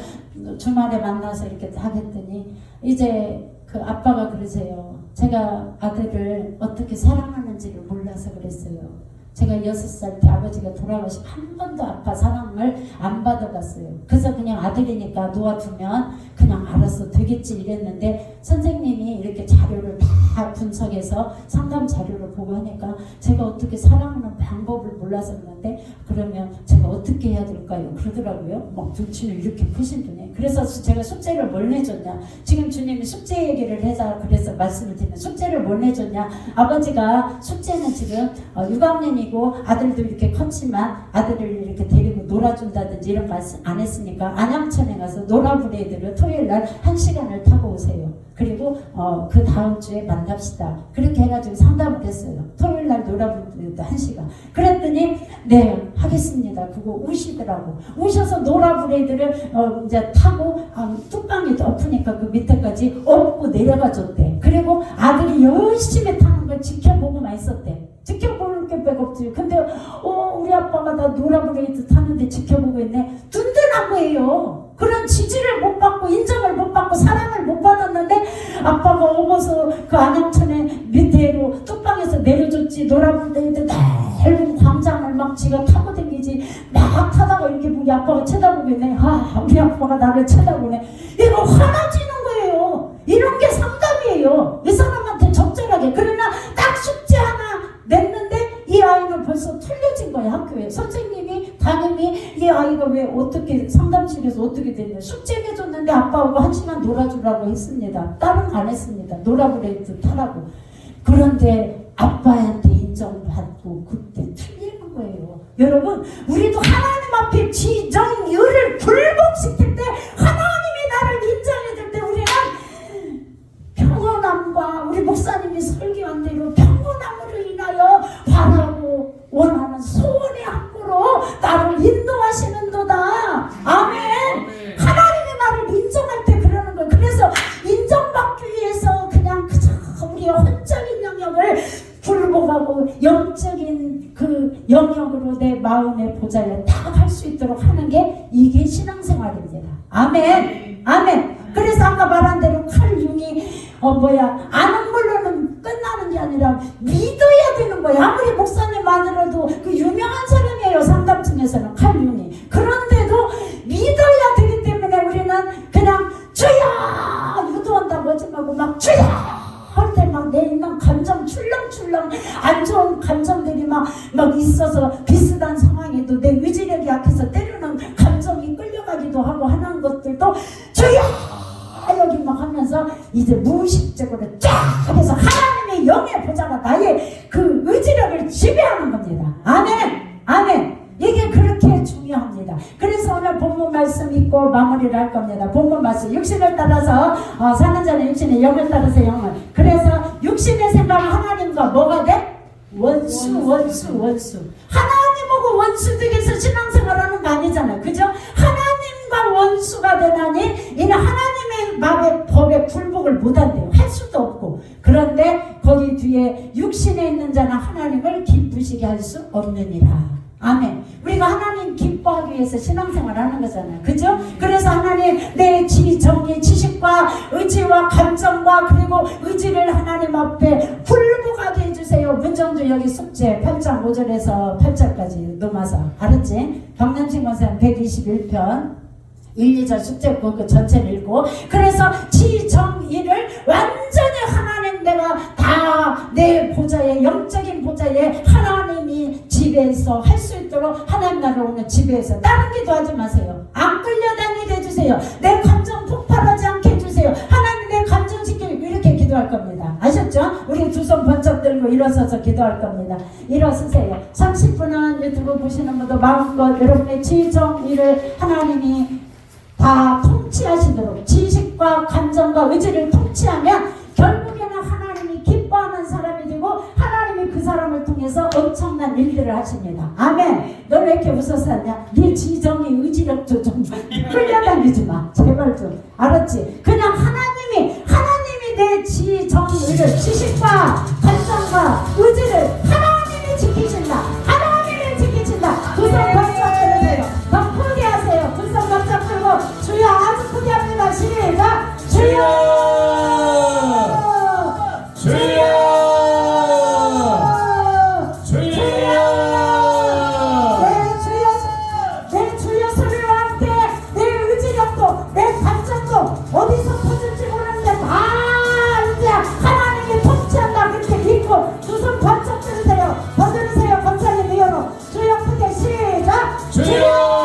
주말에 만나서 이렇게 하겠더니 이제 그 아빠가 그러세요. 제가 아들을 어떻게 사랑하는지를 몰라서 그랬어요. 제가 6살 때 아버지가 돌아가시고 한 번도 아빠 사랑을 안 받아봤어요. 그래서 그냥 아들이니까 놓아두면 그냥 알아서 되겠지 이랬는데 선생님이 이렇게 자료를 다 분석해서 상담 자료를 보고 하니까 제가 어떻게 사랑하는 방법을 몰라서 그런데 그러면 제가 어떻게 해야 될까요? 그러더라고요. 막 눈치를 이렇게 푸신 분이. 그래서 제가 숙제를 뭘 내줬냐. 지금 주님이 숙제 얘기를 해서 그래서 말씀을 드리는 숙제를 뭘 내줬냐. 아버지가 숙제는 지금 6학년이고 아들도 이렇게 컸지만 아들을 이렇게 데리고 놀아준다든지 이런 말씀 안 했으니까 안양천에 가서 놀아브레이드를 토요일날 1시간을 타고 오세요. 그리고 그 다음 주에 만납시다. 그렇게 해가지고 상담을 했어요. 토요일날 놀아브레이드 1시간. 그랬더니 네 하겠습니다. 그거 우시더라고. 우셔서 놀아브레이드를 이제 타고 뚝방이 엎으니까 그 밑에까지 업고 내려가 줬대. 그리고 아들이 열심히 타는 걸 지켜보고만 있었대. 지켜보는 게 빼고 없지. 근데 우리 아빠가 나 놀아브레이드 타는데 지켜보고 있네. 든든한 거예요. 그런 지지를 못 받고 인정을 못 받고 사랑을 못 받았는데 아빠가 오고서 그 안양천에 밑에로 뚝방에서 내려줬지. 놀아브레이드 넓은 광장을 막 지가 타고 다니지. 막 타다가 이렇게 우리 아빠가 쳐다보고 있네. 우리 아빠가 나를 쳐다보네. 이거 화나지는 거예요. 이런 게 상담이에요. 이 사람한테 적절하게. 그러나 딱 숙제 하나 냈는데 이 아이는 벌써 틀려진 거야. 학교에 선생님이 담임이 이 아이가 왜 어떻게 상담실에서 어떻게 됐냐. 숙제 내줬는데 아빠하고 1시간 놀아주라고 했습니다. 딸은 안 했습니다. 놀아브레이드 타라고. 그런데 아빠한테 인정받고 그때 틀리는 거예요. 여러분 우리도 하나님 앞에 지정율을 굴복시킬 때 하나님이 나를 인정해 줄 때 우리는 평온함과 우리 목사님이 설교한 대로 평온함으로 인하여 바라고 원하는 소원의 함부로 나를 인도하시는도다. 아멘. 하나님이 나를 인정할 때 그러는 거예요. 그래서 인정받기 위해서 그냥 그저 우리의 혼적인 영역을 굴복하고 영적인 그 영역으로 내 마음의 보좌에 딱 할 수 있도록 하는 게 이게 신앙생활입니다. 아멘. 아멘. 그래서 아까 말한 대로 칼융이 아는 걸로는 끝나는 게 아니라 믿어야 되는 거예요. 아무리 목사님만으로도 그 유명한 사람이에요. 상담 중에서는 칼융이. 그런데도 믿어야 되기 때문에 우리는 그냥 주야 유도한다고 하지 말고 막 주야 할 때 막 내 있는 감정 출렁출렁 안 좋은 감정들이 막 있어서 비슷한 상황에도 내 의지력이 약해서 때로는 감정이 끌려가기도 하고 하는 것들도 주야 여기 막 하면서 이제 무의식적으로 쫙 해서 하나님의 영의 보좌가 나의 그 의지력을 지배하는 겁니다. 아멘. 아멘. 이게 그렇게 중요합니다. 그래서 오늘 본문 말씀 읽고 마무리를 할 겁니다. 본문 말씀 육신을 따라서 사는 자는 육신의 영을 따라서 영을. 그래서 육신의 생각은 하나님과 뭐가 돼? 원수. 하나님하고 원수 되겠어 신앙생활하는 거 아니잖아요. 그죠? 하나님과 원수가 되나니 이는 하나님의 마음의 법에 굴복을 못한대요. 할 수도 없고. 그런데 거기 뒤에 육신에 있는 자는 하나님을 기쁘시게 할 수 없느니라. 아멘. 우리가 하나님 기뻐하기 위해서 신앙생활 하는 거잖아요. 그죠? 그래서 하나님 내 정의 지식과 의지와 감정과 그리고 의지를 하나님 앞에 굴복하게 해주세요. 문정주 여기 숙제 8장 5절에서 8절까지 넘어서 알았지? 박남신 권사님 121편 1, 2절 숙제 그 전체를 읽고 그래서 지정의를 완전히 하나님 내가 다 내 보좌에 영적인 보좌에 하나님이 지배해서 할 수 있도록 하나님 나라를 오늘 지배해서 다른 기도하지 마세요. 안 끌려다니게 해주세요. 내 감정 폭발하지 않게 해주세요. 하나님 내 감정 지키고 이렇게 기도할 겁니다. 아셨죠? 우리 두 손 번쩍 들고 일어서서 기도할 겁니다. 일어서세요. 30분은 유튜브 보시는 분도 마음껏 여러분의 지정의를 하나님이 다 통치하시도록 지식과 감정과 의지를 통치하면 결국에는 하나님이 기뻐하는 사람이 되고 하나님이 그 사람을 통해서 엄청난 일들을 하십니다. 아멘. 너 왜 이렇게 웃어서 하냐? 네 지정의 의지력도 좀 끌려다니지 마. 제발 좀. 알았지? 그냥 하나님이 내 지정의를 지식과 감정과 의지를 하나님이 지키신다. 하나님이 지키신다. 두 손 번쩍 들으세요. 더 크게 하세요. 두 손 번쩍 들고 주여 아주 크게 합니다. 시작. 주여 내 주여 소리와 함께 내 의지력도 내 감정도 어디서 터질지 모르는데 다 이제 하나님이 통치한다 그렇게 믿고 두 손 번쩍 들으세요. 더 들으세요. 감사님 이어로 주여 크게 시작. 주여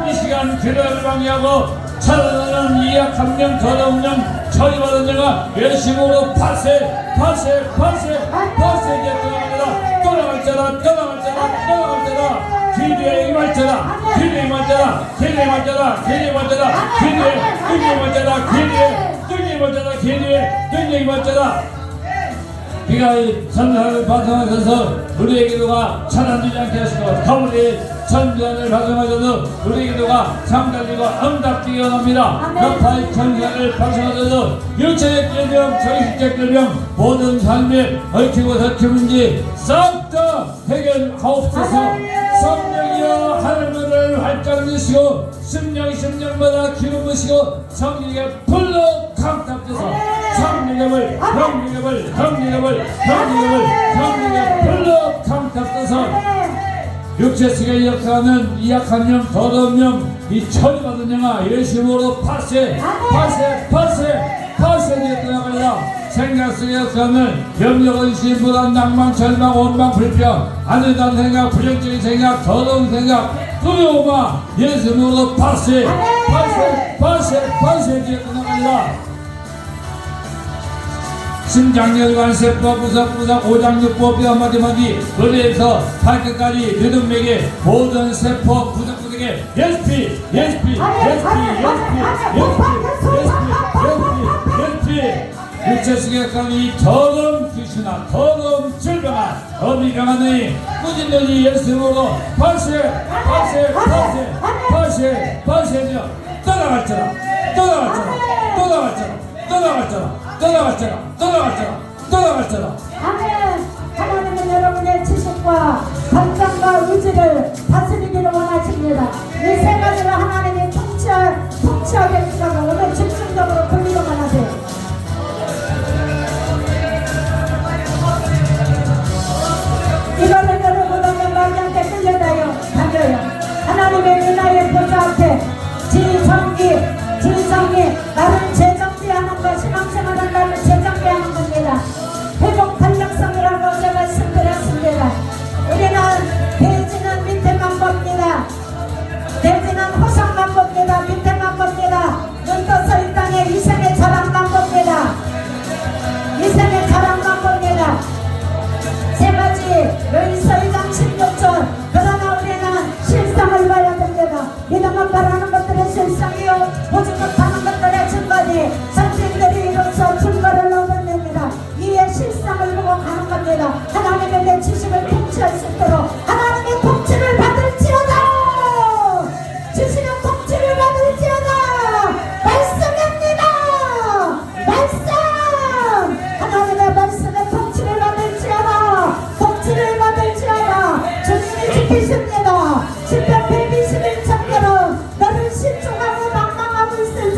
이 시간 기도를 방해하고 살아나는 이 약한 영 더러운 영 처리받은 영아 열심으로 파쇄 떠나갈자라 기도에 임할자라 기도에 임할자라 비가 선전을 발송하셔서 우리의 기도가 차단되지 않게 하시고 가을의 선전을 발송하셔서 우리의 기도가 상달리고 응답되기 원합니다. 여파의 선전을 발송하셔서 육체의 질병, 정신적 질병, 모든 삶에 얽히고 섞인 문제 싹 다 해결하옵소서. 성령이여 하늘문을 활짝 여시고 심령마다 기름 부으시고 성령의 불러 강탑돼서 성령의 불러 강탑돼서 육체식에 역사하는 이 약한 영, 더러운 영, 이 처리받은 영아 예수님으로 파쇄 되어 떠나가라. 생각 속에 역사하는 염려, 근심, 불안, 낭만, 절망, 원망, 불평, 안 된다는 생각, 부정적인 생각, 더러운 생각, 두려움아 예수님으로 파쇄 되어 떠나가라. 심장혈관, 세포, 부삭, 오장육부, 뼈 마디마디, 머리에서 발끝까지 느동맥에 모든 세포, 부삭부삭에 예수피 육체식에 강한 이 더러운 귀신아, 더러운 질병아, 어미 강하니 꾸짖는 이 예수님으로 파쇄되어 떠나갔잖아. 아멘. 하나님은 여러분의 지식과 감정과 의지를 다스리기를 원하십니다. 이 세 가지를 하나님이 통치하게 해주셔서 오늘 집중적으로 돌리고만 하세요. 이거를 여러분은 말한테 끌려다요 하나님의 은혜의 보좌 앞에 진성이 나를 재정비하는 것, 신앙생활은 나를 재정비하는 겁니다. 회복 탄력성이라고 제가 말씀드렸습니다. 우리는 돼지는 밑에만 봅니다. 돼지는 호상만 봅니다. 밑에만 봅니다. 눈 떠서 이 땅에 이생의 자랑만 봅니다. 이생의 자랑만 봅니다. 세 가지 요인서 2장 16절. 그러나 우리는 실상을 봐야 됩니다. 믿음은 바라는 것들의 실상이요 보지 못하는 것들의 증거니 선생들이 이로써 증거를 얻어냅니다. 이에 실상을 보고 가는 겁니다. 하나님의 내 지식을 통치할 수 있도록 하나님의 통치를 받을지어다. 지식은 통치를 받을지어다. 말씀입니다. 말씀. 하나님의 말씀에 통치를 받을지어다. 주님이 지키십니다. 10편 121절대로 너를 신중하고 망망하고 있을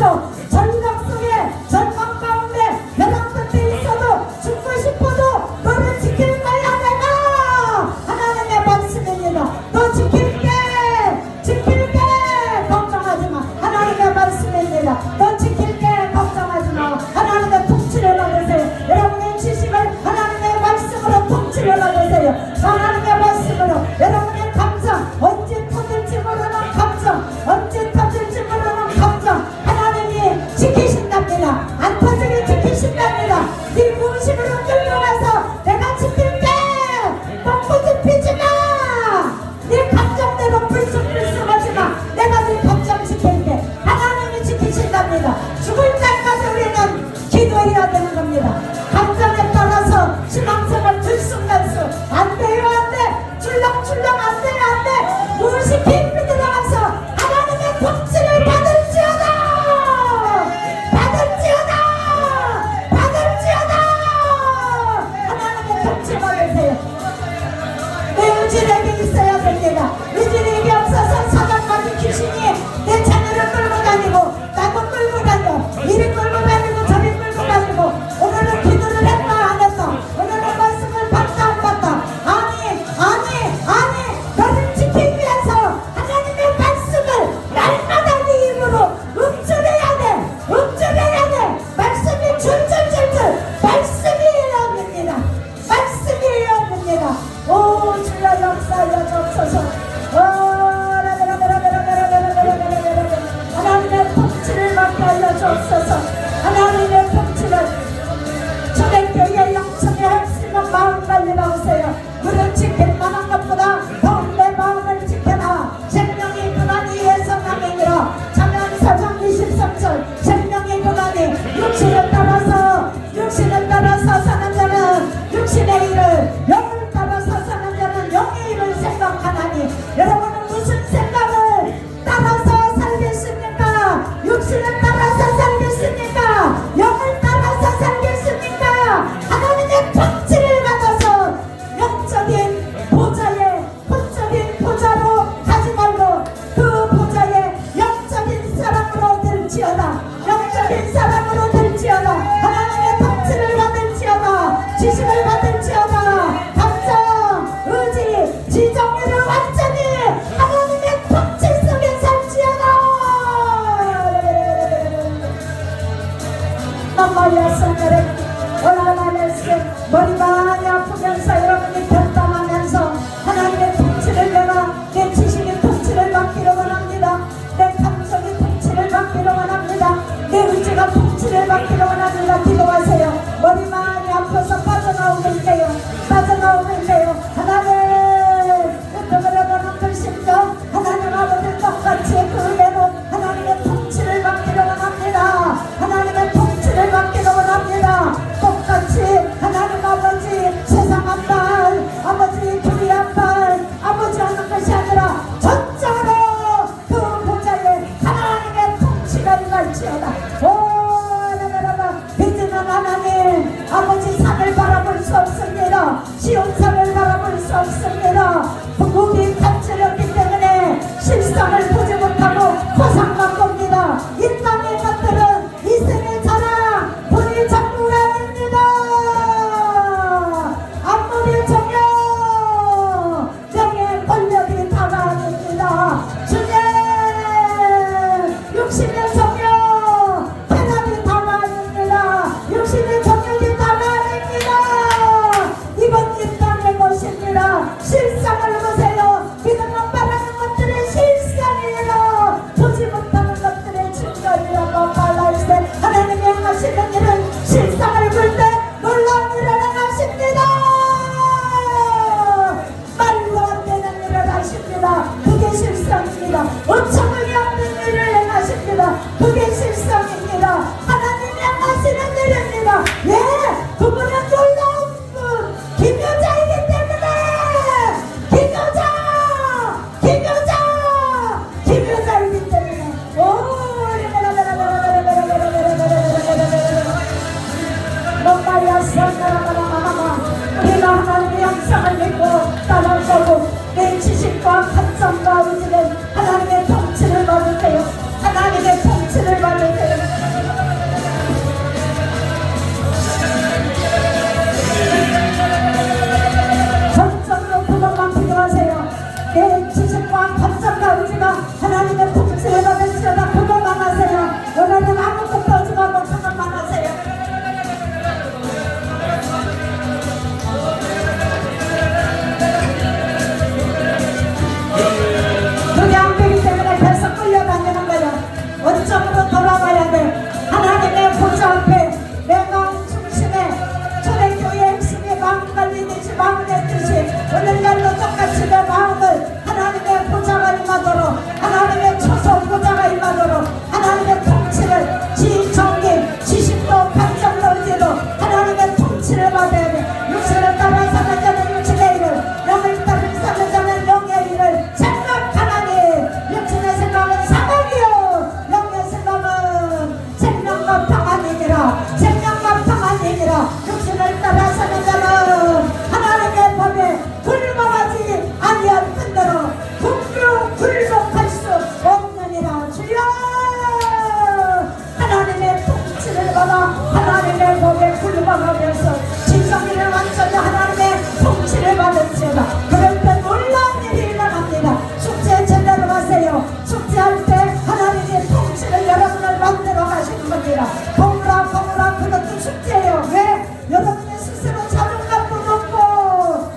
남마리아선들의 올라가면서 머리 많이 아프면서 여러분이 결단하면서 하나님의 통치를 내 지식의 통치를 받기를 원합니다. 내 감성의 통치를 받기를 원합니다. 내 의지가 통치를 받기를 원합니다. 기도하세요. 머리 많이 아파서 빠져나오겠네요. 빠져나오겠네요. 하나님 그들은 글심도 하나님 아버지 똑같이 그대로 하나님의 통치를 받기를 원합니다. 하나님의 통치를 받기를 원합니다. 똑같이 하나님 아버지 세상 한발 아버지 교회 한발 아버지 하는 것이 아니라 전적으로 그 보좌에 하나님의 통치가 임할지어다. 믿는 하나님 아버지 산을 바라볼 수 없습니다. 시온산을 바라볼 수 없습니다. 우리 간절했기 때문에 실상을 보지 못하고 허상만 봅니다. 이 땅의 것들은 이생의 자랑 본이 전부가 아닙니다. 앞머리 정령 명예 권력이 다가 아닙니다. 주님 60년 정령 태남이 다가 아닙니다. 60년 정령이 다가 아닙니다. 이번 이 땅의 것입니다. 실상을 보세요. 믿음만 바라는 것들의 실상이에요. 보지 못하는 것들의 증거이라고 말할 때 하나님이 행하시는 일은 실상을 볼 때 놀라운 일을 행하십니다. 말로 안 되는 일을 하십니다. 그게 실상입니다. 어처구니 없는 일을 행하십니다. 그게 실상입니다. 하나님이 행하시는 일입니다. 예, 그분은 놀라운 분 김여자이기 때문에 김여자이기 때문에 우리가 하나님의 영상을 믿고 따라올 거고 내 지식과 감성과 의지는 하나님의 통치를 받으세요. 하나님의 통치를 받으세요. 전적으로 그것만 기도하세요. 내 지식과 감성과 의지가 하나님의 통치를 받으시려다 그것만 하세요. 오늘은 아무것도 하지 말고 그것만 하세요. 그게 안 되기 때문에 계속 끌려다니는 거예요. 원점으로 돌아가야 돼. 하나님의 보좌 앞에 내 마음 중심에 초대교회의 핵심이 마음 관리듯이 마음의 뜻이 오늘날도 똑같이 내 마음을 하나님의 보좌가 임하도록 하나님의 초소 보좌가 임하도록 하나님의 통치를 지정님 지식도 감정도 의지도 하나님의 통치를 받아야 돼. 육신을 따라 사는 자는 육신의 일을 영을 따라 사는 자는 영의 일을 생각하나니 육신의 생각은 사망이요 영의 생각은 생명과 평안이니라. 생명과 평안이니라. 육신을 따라 사는 자는 하나님의 법에 굴복하지 아니할 뿐더러 굴복할 수 없느니라. 주여 하나님의 통치를 받아 하나님의 법에 굴복하면서 지성이를 완전히 하나님의 통치를 받을지어다. 그럴 때 놀라운 일이 일어납니다. 축제 제대로 하세요. 축제할 때 하나님의 통치를 여러분을 만들어 가시는 겁니다. 거무라 그것도 축제예요. 왜? 여러분의 스스로 자존감도 높고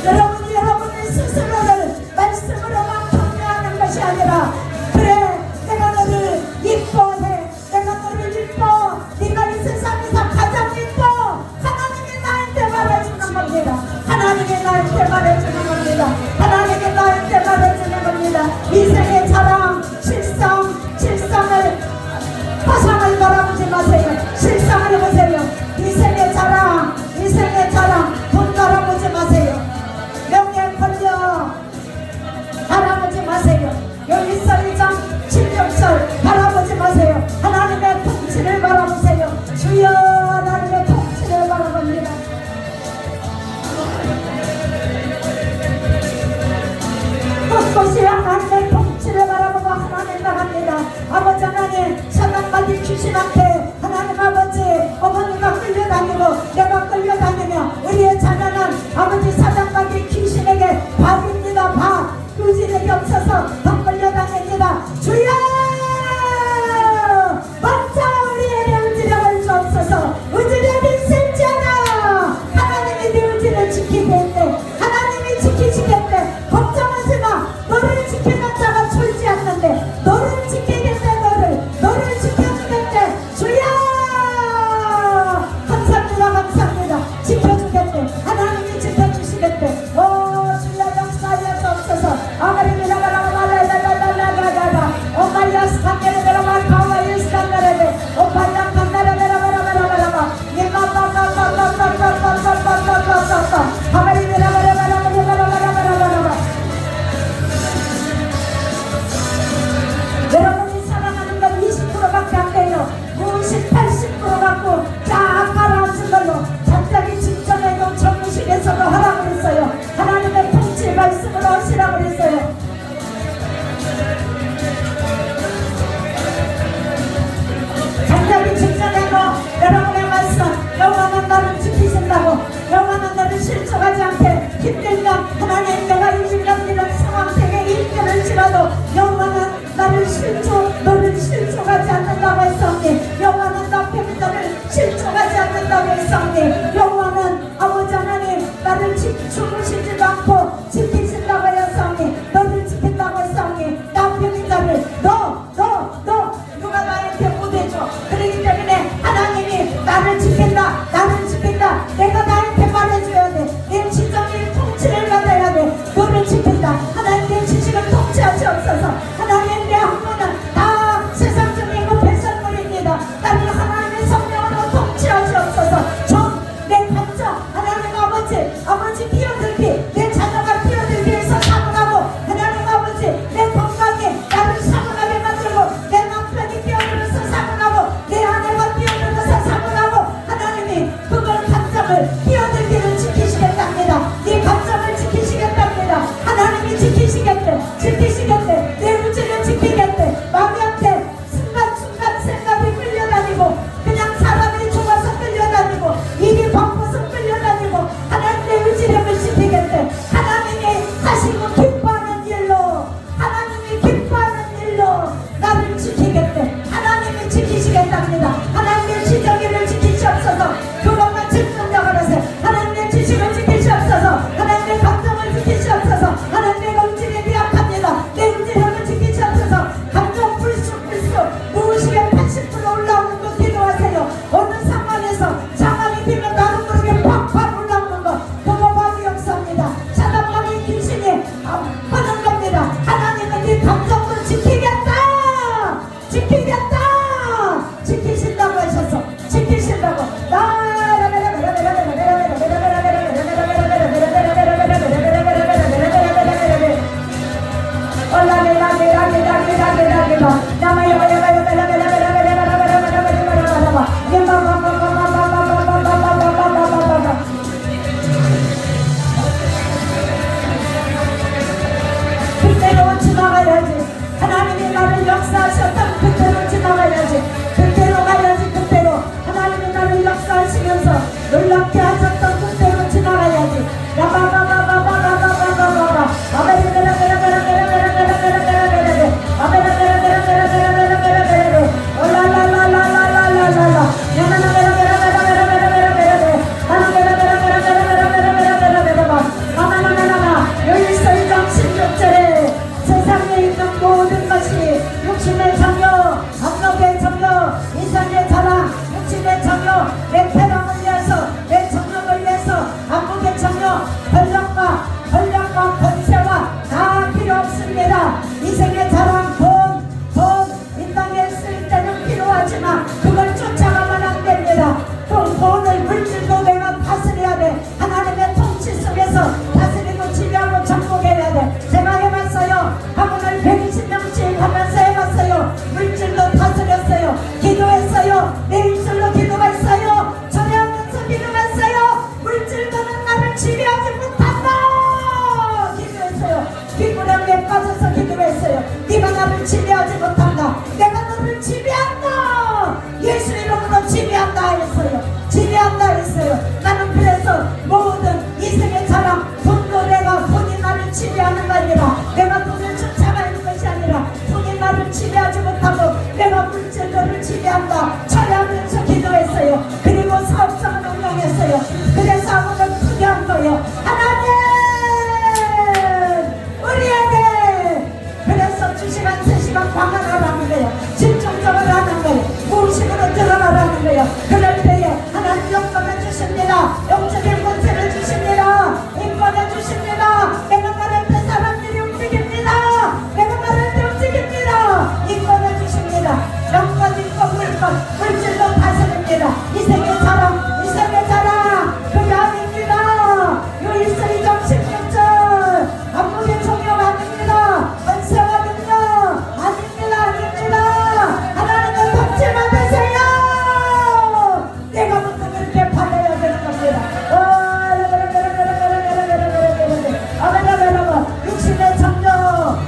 여러분의 스스로를 말씀으로만 격려하는 것이 아니라 그래 내가 너를 이뻐해. 내가 너를 이뻐. 네가 이 세상에서 가장 이뻐. 하나님이 나한테 말해주는 겁니다. 하나님이 나한테 말해주는 겁니다. 하나님이 나한테 말해주는 겁니다. 이생의 자랑 실상을 화상을 바라보지 마세요. 실상을 보세요. 이생의 자랑 돈 바라보지 마세요. 명예 권력 바라보지 마세요. 여기 1장 16절 바라보지 마세요. 하나님의 통치를 바라보세요. 주여 하나님의 통치를 바라봅니다. 곳곳이 하나님의 통치를 바라보고 하나님 나갑니다. 아버지 하나님 사단마귀 귀신한테 하나님 아버지 어머니가 끌려다니고 내가 끌려다니며 우리의 자녀는 아버지 사단마귀 귀신에게 밥입니다. 밥 의지력이 없어서 더 끌려다닙니다. 주여 먼저 지키신다고 하셔서 지키신다고 그때로 지나가야지. 하나님이 나를 역사하셨던 그때로 지나가야지. 그때로 가야지. 그때로 하나님이 나를 역사하시면서 놀랍게 하셨던 그때로 지나가야지. 세상에 있는 모든 것이 육신의 정욕, 안목의 정욕, 이성의 자랑, 육신의 정욕, 내 쾌락을 위해서, 내 정욕을 위해서, 안목의 정욕, 권력과 권세와 다 필요 없습니다. 이생의 자랑, 돈, 이 땅에 쓸 때는 필요하지만 그걸 쫓아가면 안 됩니다. 돈을 물질도 내가 다스려야 돼. 하나님의 통치 속에서 다스리고 지배하고 정복해야 돼. 제가 해봤어요. 학원을 120명씩 하면서 해봤어요. 물질도 다스렸어요. 기도했어요. 내 입술로 기도했어요. 전하면서 기도했어요. 물질보는 나를 지배하지 못한다. 기도했어요. 뒷부담에 빠져서 기도했어요. 네가 나를 지배하지 못한다. 내가 너를 지배한다. 예수 이름으로 지배한다 했어요. 지배한다 했어요. 나는 그래서 모든 이생의 자랑, 돈도 내가 돈이 나를 지배하는 거 아니라, 내가 돈을 쫓아가는 것이 아니라 돈이 나를 지배하지 못하고 내가 물질로를 지배한다. 철회하면서 기도했어요. 그리고 사업성을 운영했어요. 그래서 아무도 크게 한 거예요. 하나님 우리에게 그래서 2시간 3시간 방언하라는 거예요. 집중적으로 하는 거예요. 무의식으로 들어가라는 거예요. 그럴 때에 하나님 영광을 주십니다. 영적인 권세를 주십니다. 인권을 주십니다. 내가 말할 때 사람들이 움직입니다. 내가 말할 때 움직입니다. 인권을 주십니다. 영권, 인권, 물질도 다스립니다. 이생의 자랑, 이생의 자랑 그게 아닙니다. 요일서 2장 16절 안목의 종용 아닙니다. 권세와 능력 아닙니다. 하나님의 통치 받으세요. 내가부터 그렇게 받아야 되는 겁니다. 육신의 정욕,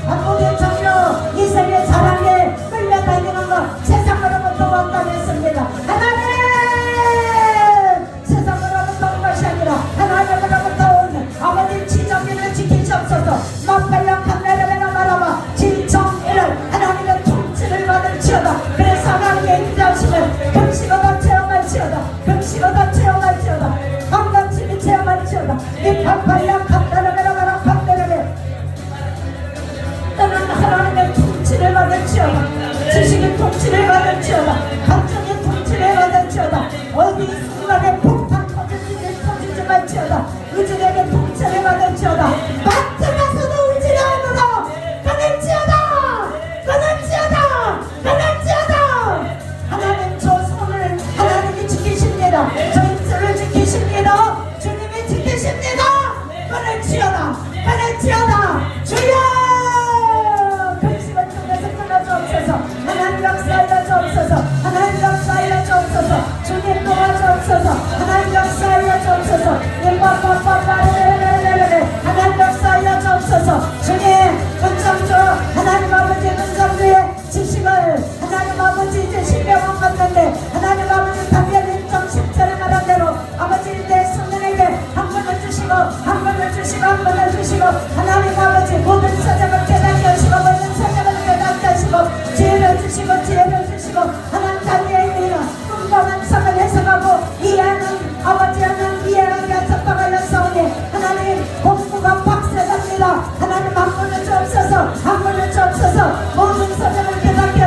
안목의 정욕, 이생의 자랑에 끌려다니는 것 세상으로부터 왔다고 했습니다. 하나님 세상으로부터 온 것이 아니라 하나님으로부터 온 아버지 지정일을 지키시옵소서. 막발랑 감내려면 말아봐 지정일을 하나님의 통치를 받을지어다. 그래서 하나님의 인자하심을 금식어다 체험할지어다. 금식어다 체험할지어다. 한가침이 체험할지어다. 이 막발랑 감내려면 감내려면 너는 하나님의 통치를 받을지어다. 지식의 통치를 받을지어다. 감정의 통치를 받을지어다. 어디 순간에 폭탄 터지지 말지어다. 의질에게 통치를 받을지어다. 마트 가서도 의질의 안으로 끊을지어다. 하나님 저 손을 하나님이 지키십니다. 저 입술을 지키십니다. 주님이 지키십니다. 끊을지어다. 주여 금식을 통해서 끊어주옵소서. 하나님 역사하여 주옵소서. 하나님 역사하여 주옵소서. 주님 도와주옵소서. 하나님 역사하여 주옵소서. 하나님 역사하여 주옵소서. 주님 은정주 하나님 아버지 은정주의 지식을 하나님 아버지 이제 신병원 갔는데 하나님 아버지 담배 1장 10절에 말한 대로 아버지 내 손님에게 한 번을 주시고 하나님 아버지 모든 사정을 깨닫게 하시고 모든 사정을 깨닫게 하시고 지혜를 주시고 하나님 자기의 의는 꿈과 환상을 해석하고 이해하는 아버지 하나님 이해하게 하셨다고 하였사오니 하나님 공부가 박세답니다. 하나님 한 번을 주옵소서. 모든 사정을 깨닫게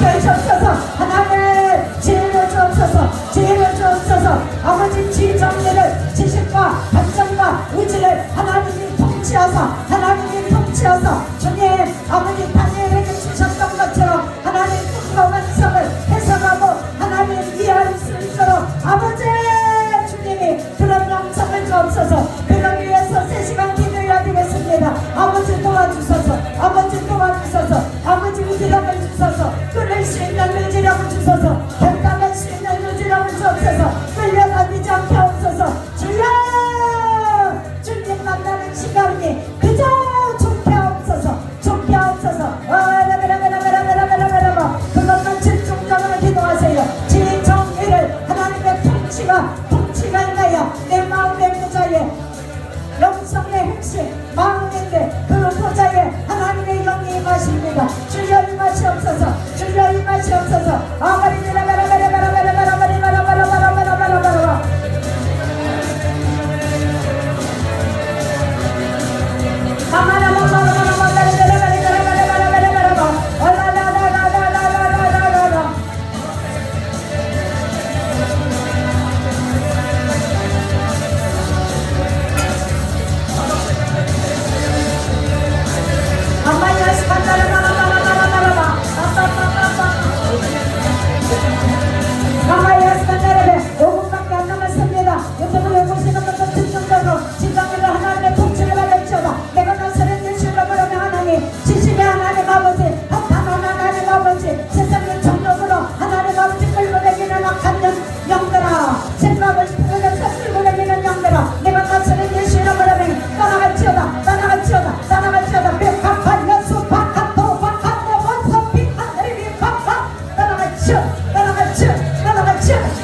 하시옵소서. 하나님 지혜를 주옵소서. 아버지 지정리를 지식과 감정과 의지를 하나님이 통치하사 주님 아버지 다니엘에게 주셨던 것처럼 하나님 꿈과 환상을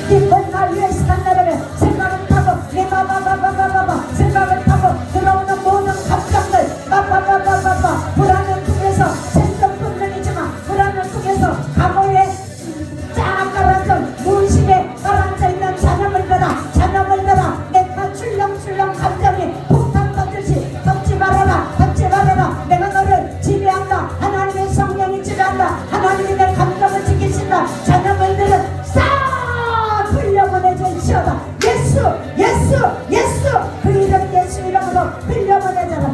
기쁜 날 위에 산다라면 생각을 타고 리바바바바바바 생각을 타고 들어오는 모든 감정들 바바바바바바 불안을 통해서 생존 본능이지만 불안을 통해서 과거에 쫙 가라앉은 무의식에 가라앉아있는 잔염을 들어 내가 출렁출렁 감정이 폭탄 터듯이 덮지 말아라 내가 너를 지배한다 하나님의 성령이 지배한다 하나님이 내 감정을 지키신다 잔염을들은 싹 흘려보내줄지어다 예수 그 이름 예수 이름으로 흘려보내잖아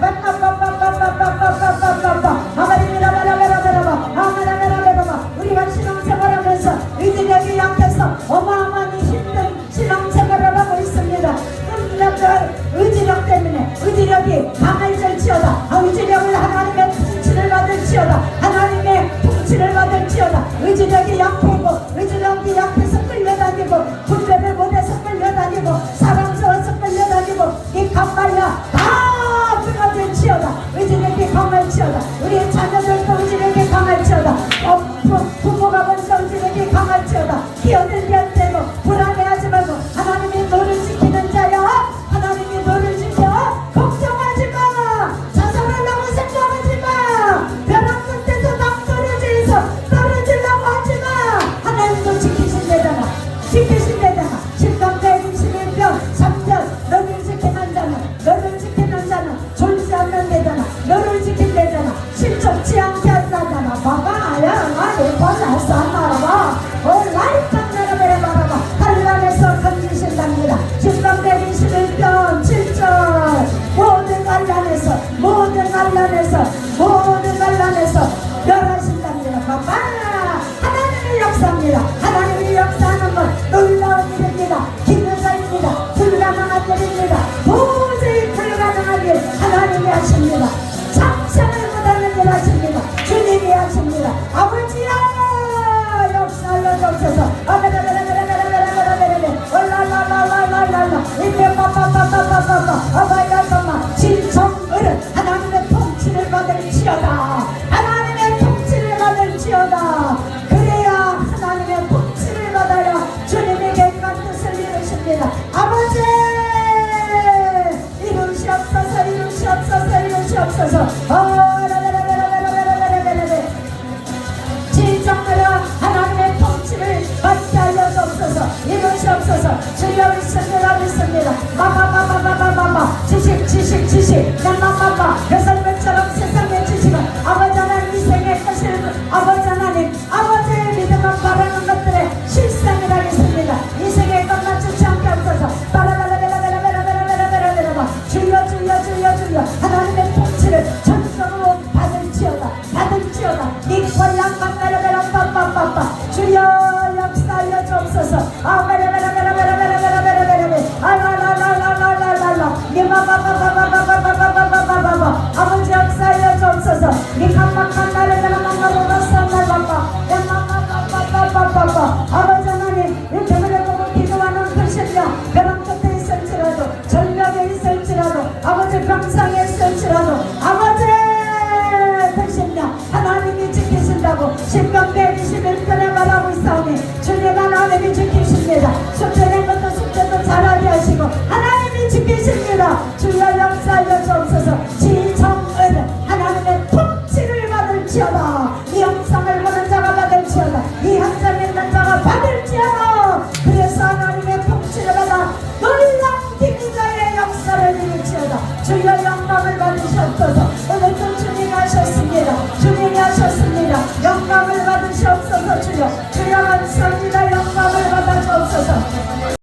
우리가 신앙생활하면서 의지력이 약해서 어마어마한 힘든 신앙생활을 하고 있습니다. 의지력 때문에 의지력이 강해질지어다. 의지력을 하나님의 통치를 받을지어다. 하나님의 통치를 받을지어다. 의지력이 약하고 의지력이 약해서 끌려다니고 분별을 못해서 끌려다니고 사랑스러워서 끌려다니고 이 강말이야 다 끊어질지어다. 의지력이 강할지어다. 우리의 자녀들도 의지력이 강할지어다. 부모가 먼저 의지력이 강할지어다. 기어들면 되고 불안해하지 말고 하나님이 너를 지키는 자야. 하나님이 너를 지켜. 걱정하지 마. 자살하려고 생각하지 마. 벼랑 끝에서 낭떠러지에서 떨어지려고 하지 마. 하나님도 지키신대잖아. 십강 121편 3절 너를 지키는 자는 졸지 않는대잖아. 너를 지킨대잖아. 실족치 않게 한다잖아. 봐봐야 나의 권하서 말아봐. 온라인 강나라베라 말아봐. 한란에서 건지신답니다. 십강 121편 7절 모든 반란에서 멸하신답니다. 봐봐. 하나님의 역사입니다. 하나님의 역사하는 건 놀라운 일입니다. 기묘사입니다. 불가능한 일입니다. 도저히 불가능한 일 하나님이 하십니다. 상상을 못하는 일 하십니다. 주님이 하십니다. 아버지야 역사하여 주옵소서. 진성을은 하나님의 통치를 받을지어다. 그래야 하나님의 통치를 받아야 주님의 계획한 뜻을 이루십니다. 아버지 이루시옵소서. 진정으로 하나님의 통치를 받게 하여 주옵소서. 이루시옵소서. 주여 믿습니다. 마마마마마마마마 지식 나마마마 배설물처럼 세상의 지식은 아버지 하나님 이생의 것을 아버지 하나님 아버지의 믿음을 바라는 것들의 실상이라겠습니다. 이생의 것 맞추지 않게 하소서. 주여 하나님의 통치를 전성으로 받을지어다. 니콜랑 만나라베라 주여 역사하여 주옵소서. 아버지 역사하여 주옵소서. 아버지 하나님 이렇게 보고 기도하는 그 심령 벼랑 끝에 있을지라도 절벽에 있을지라도 아버지 병상에 있을지라도 아버지 그 심령 하나님이 지키신다고 십강 121편에 말하고 있사오니 주님 하나님이 지키십니다. 숙제된 것도 숙제도 잘하게 하시고 하나님이 지키십니다. 주여 역사하여 주옵소서. 지성은 하나님의 통치를 받을지어다. 이 영상을 보는 자가 받을지어다. 이 현장에 있는 자가 받을지어다. 그래서 하나님의 통치를 받아 놀라운 기자의 역사를 이룰지어다. 주여 영광을 받으시옵소서. 오늘도 주님이 하셨습니다. 영광을 받으시옵소서. 주여